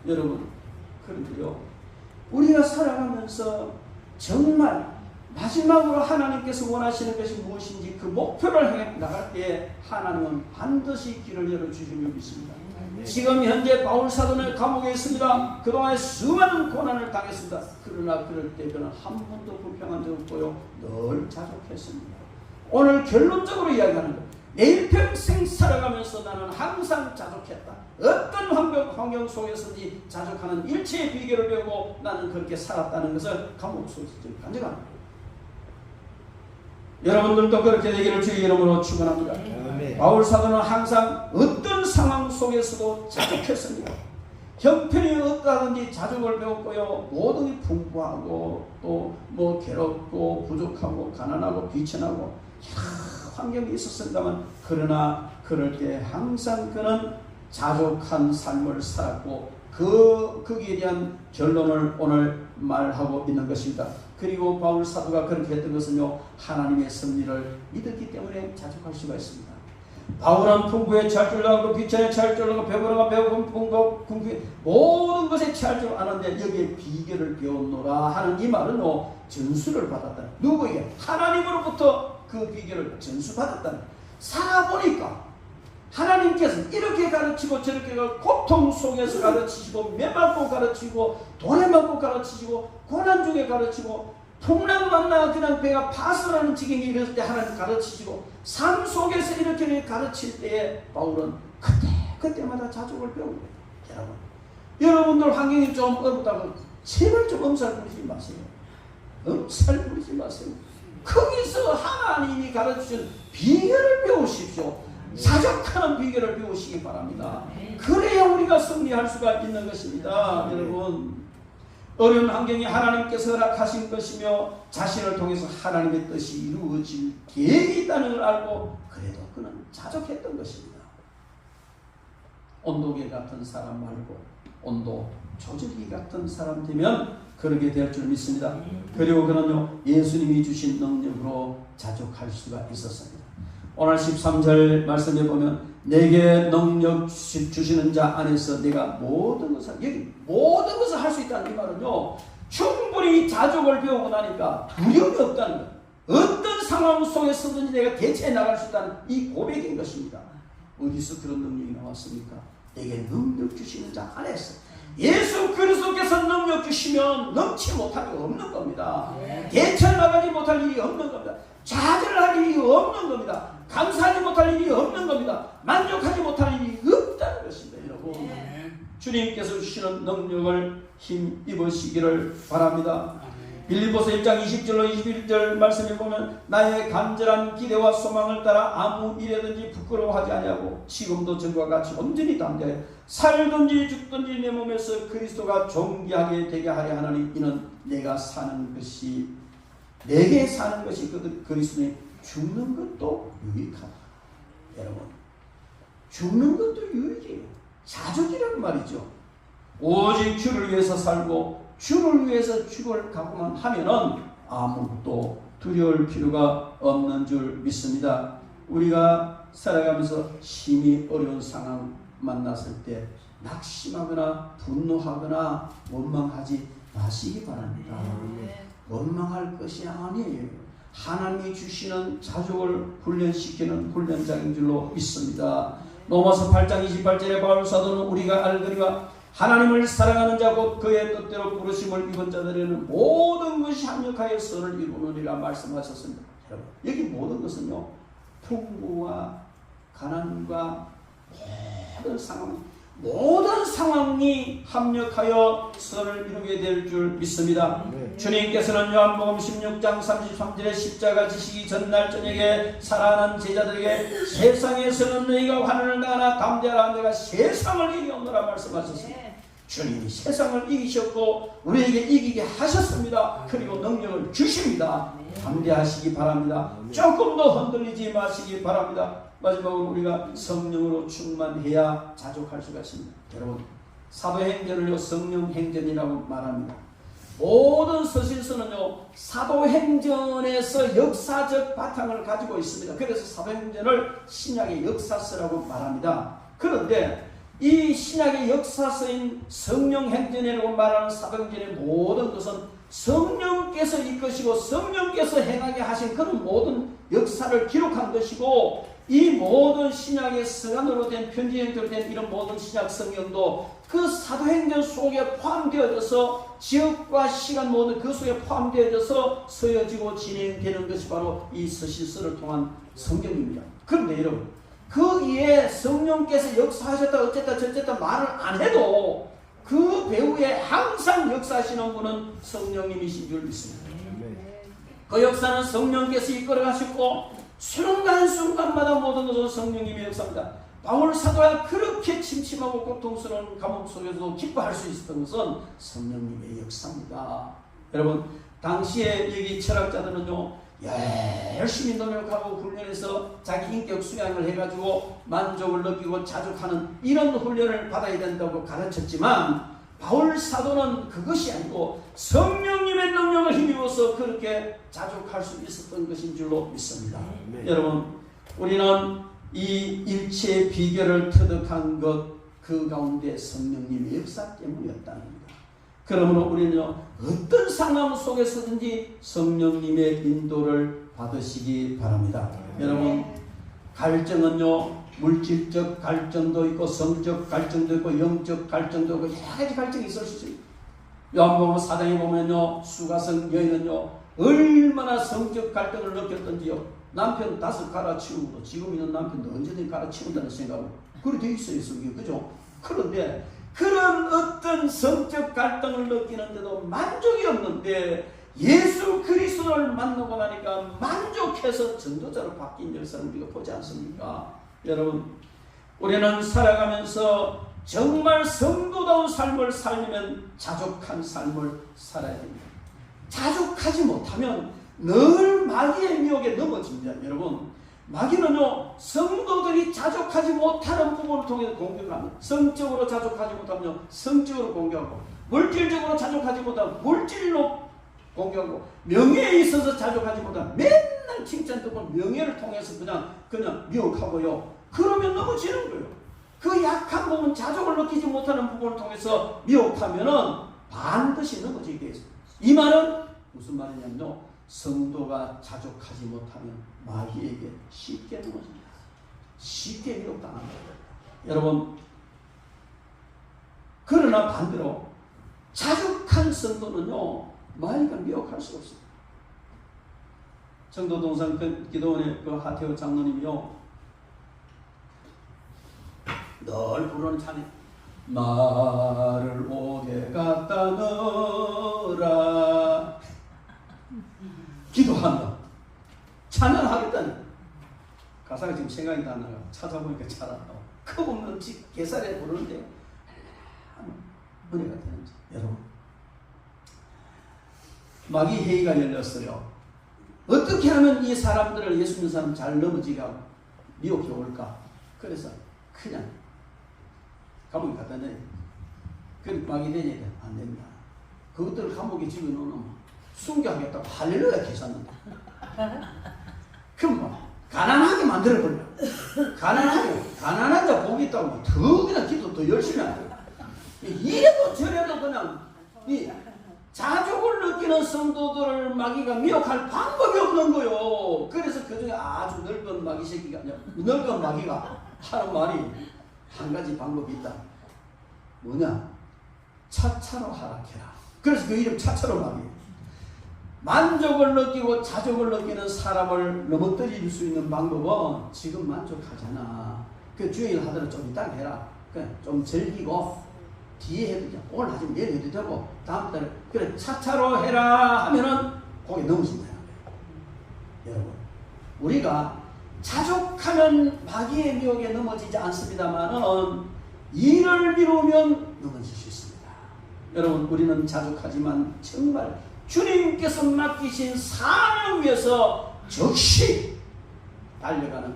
여러분, 그런데요 우리가 살아가면서 정말 마지막으로 하나님께서 원하시는 것이 무엇인지 그 목표를 향해 나갈 때 하나님은 반드시 길을 열어주심을 믿습니다. 지금 현재 바울 사도는 감옥에 있습니다. 그동안 수많은 고난을 당했습니다. 그러나 그럴 때 그는 한 번도 불평한 적 없고요 늘 자족했습니다. 오늘 결론적으로 이야기하는 것, 내일 평생 살아가면서 나는 항상 자족했다. 어떤 환경 속에서든지 자족하는 일체의 비결을 배우고 나는 그렇게 살았다는 것을 감옥 속에서 간증합니다. 여러분들도 그렇게 되기를 주의 이름으로 축원합니다. 바울 사도는 항상 어떤 상황 속에서도 자족했습니다. 형편이 어떠하든지 자족을 배웠고요 모든 게 풍부하고 또 뭐 괴롭고 부족하고 가난하고 비천하고 여러 환경이 있었습니다만 그러나 그럴 때 항상 그는 자족한 삶을 살았고 거기에 대한 결론을 오늘 말하고 있는 것입니다. 그리고 바울 사도가 그렇게 했던 것은요 하나님의 섭리를 믿었기 때문에 자족할 수가 있습니다. 바울은 풍부에 취할 줄 알고 귀천에 취할 줄 알고 배부르가 배고픈 궁극 모든 것에 취할 줄 아는데 여기에 비결을 배웠노라 하는 이 말은요 전수를 받았다. 누구에게? 하나님으로부터 그 비결을 전수받았다. 살아보니까 하나님께서 이렇게 가르치고 저렇게 고통 속에서 가르치시고 매맞고 가르치고 돈에 맞고 가르치시고 고난 중에 가르치고 풍랑 만나 그냥 배가 파설하는 지경에 이랬을 때 하나님 가르치시고 삶 속에서 이렇게 가르칠 때에 바울은 그때마다 자족을 배웁니다. 여러분들 환경이 좀 어렵다고 제발 좀 엄살 부리지 마세요. 엄살 부리지 마세요. 거기서 하나님이 가르치신 비결을 배우십시오. 자족하는 비결을 배우시기 바랍니다. 그래야 우리가 승리할 수가 있는 것입니다. 여러분, 어려운 환경이 하나님께서 허락하신 것이며 자신을 통해서 하나님의 뜻이 이루어질 계획이 있다는 걸 알고 그래도 그는 자족했던 것입니다. 온도계 같은 사람 말고 온도 조절기 같은 사람 되면 그러게 될 줄 믿습니다. 그리고 그는요 예수님이 주신 능력으로 자족할 수가 있었습니다. 오늘 13절 말씀에 보면 내게 능력 주시는 자 안에서 내가 모든 것을 여기 모든 것을 할 수 있다는 이 말은요 충분히 자족을 배우고 나니까 두려움이 없다는 것, 어떤 상황 속에서든지 내가 대처해 나갈 수 있다는 이 고백인 것입니다. 어디서 그런 능력이 나왔습니까? 내게 능력 주시는 자 안에서 예수 그리스도께서 능력 주시면 넘치 못할 게 없는 겁니다. 대처해 나가지 못할 일이 없는 겁니다. 좌절할 일이 없는 겁니다. 감사하지 못할 일이 없는 겁니다. 만족하지 못할 일이 없다는 것입니다. 여러분, 주님께서 주시는 능력을 힘입으시기를 바랍니다. 빌립보서 1장 20절로 21절 말씀에 보면 나의 간절한 기대와 소망을 따라 아무 일에든지 부끄러워하지 아니하고 지금도 전과 같이 온전히 담대하여 살든지 죽든지 내 몸에서 그리스도가 존귀하게 되게 하려 하나니 이는 내가 사는 것이 내게 사는 것이 그리스도니 죽는 것도 유익하다. 여러분, 죽는 것도 유익해요. 자족이라는 말이죠. 오직 주를 위해서 살고 주를 위해서 죽을 각오만 하면은 아무것도 두려울 필요가 없는 줄 믿습니다. 우리가 살아가면서 심히 어려운 상황 만났을 때 낙심하거나 분노하거나 원망하지 마시기 바랍니다. 원망할 것이 아니에요. 하나님이 주시는 자족을 훈련시키는 훈련장인 줄로 믿습니다. 로마서 8장 28절에 바울 사도는 우리가 알거니와 하나님을 사랑하는 자 곧 그의 뜻대로 부르심을 입은 자들에는 모든 것이 합력하여 선을 이루느니라 말씀하셨습니다. 여러분, 여기 모든 것은요 풍부와 가난과 모든 상황, 모든 상황이 합력하여 선을 이루게 될 줄 믿습니다. 주님께서는 요한복음 16장 33절에 십자가 지시기 전날 저녁에 사랑하는 제자들에게 세상에서는 너희가 환난을 당하나 담대하라 내가 세상을 이기었노라 말씀하셨습니다. 주님이 세상을 이기셨고 우리에게 이기게 하셨습니다. 그리고 능력을 주십니다. 담대하시기 바랍니다. 조금 더 흔들리지 마시기 바랍니다. 마지막으로 우리가 성령으로 충만해야 자족할 수가 있습니다. 여러분, 사도행전을요 성령행전이라고 말합니다. 모든 서신서는요 사도행전에서 역사적 바탕을 가지고 있습니다. 그래서 사도행전을 신약의 역사서라고 말합니다. 그런데 이 신약의 역사서인 성령행전이라고 말하는 사도행전의 모든 것은 성령께서 이끄시고 성령께서 행하게 하신 그런 모든 역사를 기록한 것이고, 이 모든 신약의 서간으로 된 편지형태로 된 이런 모든 신약 성경도 그 사도행전 속에 포함되어져서 지역과 시간 모든 그 속에 포함되어져서 서여지고 진행되는 것이 바로 이 서신서를 통한 성경입니다. 그런데 여러분, 거기에 성령께서 역사하셨다 어쨌다 저쨌다 말을 안 해도 그 배후에 항상 역사하시는 분은 성령님이신 줄 믿습니다. 그 역사는 성령께서 이끌어 가시고 순간순간마다 모든 것은 성령님의 역사입니다. 바울 사도가 그렇게 침침하고 고통스러운 감옥 속에서도 기뻐할 수 있었던 것은 성령님의 역사입니다. 여러분, 당시에 여기 철학자들은요 열심히 노력하고 훈련해서 자기 인격 수양을 해가지고 만족을 느끼고 자족하는 이런 훈련을 받아야 된다고 가르쳤지만, 바울 사도는 그것이 아니고 성령님의 능력을 힘입어서 그렇게 자족할 수 있었던 것인 줄로 믿습니다. 여러분, 우리는 이 일체의 비결을 터득한 것 그 가운데 성령님의 역사 때문이었다는 겁니다. 그러므로 우리는 어떤 상황 속에서든지 성령님의 인도를 받으시기 바랍니다. 여러분, 갈증은요 물질적 갈증도 있고 성적 갈증도 있고 영적 갈증도 있고 여러 가지 갈증이 있을 수 있어요. 요한복음 4장에 보면요 수가성 여인은요 얼마나 성적 갈등을 느꼈던지요, 남편 5 갈아치우고 지금 있는 남편도 언제든지 갈아치운다는 생각으로 그렇게 돼 있어요 성경에. 그죠? 그런데 그런 어떤 성적 갈등을 느끼는데도 만족이 없는데 예수 그리스도를 만나고 나니까 만족해서 전도자로 바뀐 역사를 우리가 보지 않습니까? 여러분, 우리는 살아가면서 정말 성도다운 삶을 살려면 자족한 삶을 살아야 됩니다. 자족하지 못하면 늘 마귀의 미혹에 넘어집니다. 여러분, 마귀는요 성도들이 자족하지 못하는 부분을 통해서 공격을 합니다. 성적으로 자족하지 못하면 성적으로 공격하고, 물질적으로 자족하지 못하면 물질로 공격하고, 명예에 있어서 자족하지 못하면 맨날 칭찬 듣고 명예를 통해서 그냥 미혹하고요. 그러면 넘어지는 거예요. 그 약한 부분, 자족을 느끼지 못하는 부분을 통해서 미혹하면은 반드시 넘어지게 되어 있습니다. 이 말은 무슨 말이냐면요, 성도가 자족하지 못하면 마귀에게 쉽게 넘어집니다. 쉽게 미혹당합니다. 여러분, 그러나 반대로 자족한 성도는요 마귀가 미혹할 수가 없습니다. 청도동산 기도원의 그 하태호 장로님이요 늘 부르는 찬양, 나를 옥에 갖다 넣으라 기도한다, 찬양하겠다니. 가사가 지금 생각이 안 나요. 찾아보니까 잘한다. 그분은 개살에 부르는데 은혜가 되는지. 여러분, 마귀 회의가 열렸어요. 어떻게 하면 이 사람들을, 예수 믿는 사람 잘 넘어지게 하고 미혹해 올까? 그래서 그냥 감옥에 갖다 내요. 그럼 마귀 되냐? 안 된다. 그것들을 감옥에 집어넣으면 순교하겠다고 할렐루야 계셨는데 그럼 뭐 가난하게 만들어버려. 가난한 자 복이 있다고 더 그냥 기도 더 열심히 하고, 이래도 저래도 그냥 이 자족을 느끼는 성도들을 마귀가 미혹할 방법이 없는 거요. 그래서 그 중에 아주 늙은 마귀 새끼가 아니라 늙은 마귀가 하는 말이 한 가지 방법이 있다. 뭐냐? 차차로 하락해라. 그래서 그 이름 차차로 마귀. 만족을 느끼고 자족을 느끼는 사람을 넘어뜨릴 수 있는 방법은 지금 만족하잖아. 그 주일 하더라도 좀 이따 해라. 그냥 좀 즐기고 뒤에 해도 되고 오늘 하지만 내일 해도 되고 다음 달에 그래 차차로 해라 하면은 거기 넘어진다는 거예요. 여러분 우리가 자족하면 마귀의 미혹에 넘어지지 않습니다만은 일을 미루면 넘어질 수 있습니다. 여러분 우리는 자족하지만 정말 주님께서 맡기신 사명 위해서 즉시 달려가는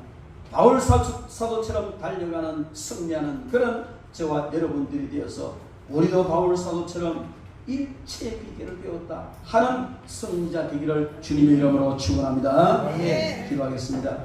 바울 사도처럼 달려가는 승리하는 그런 저와 여러분들이 되어서 우리도 바울 사도처럼 일체의 비결을 배웠다 하는 승리자 되기를 주님의 이름으로 축원합니다. 기도하겠습니다.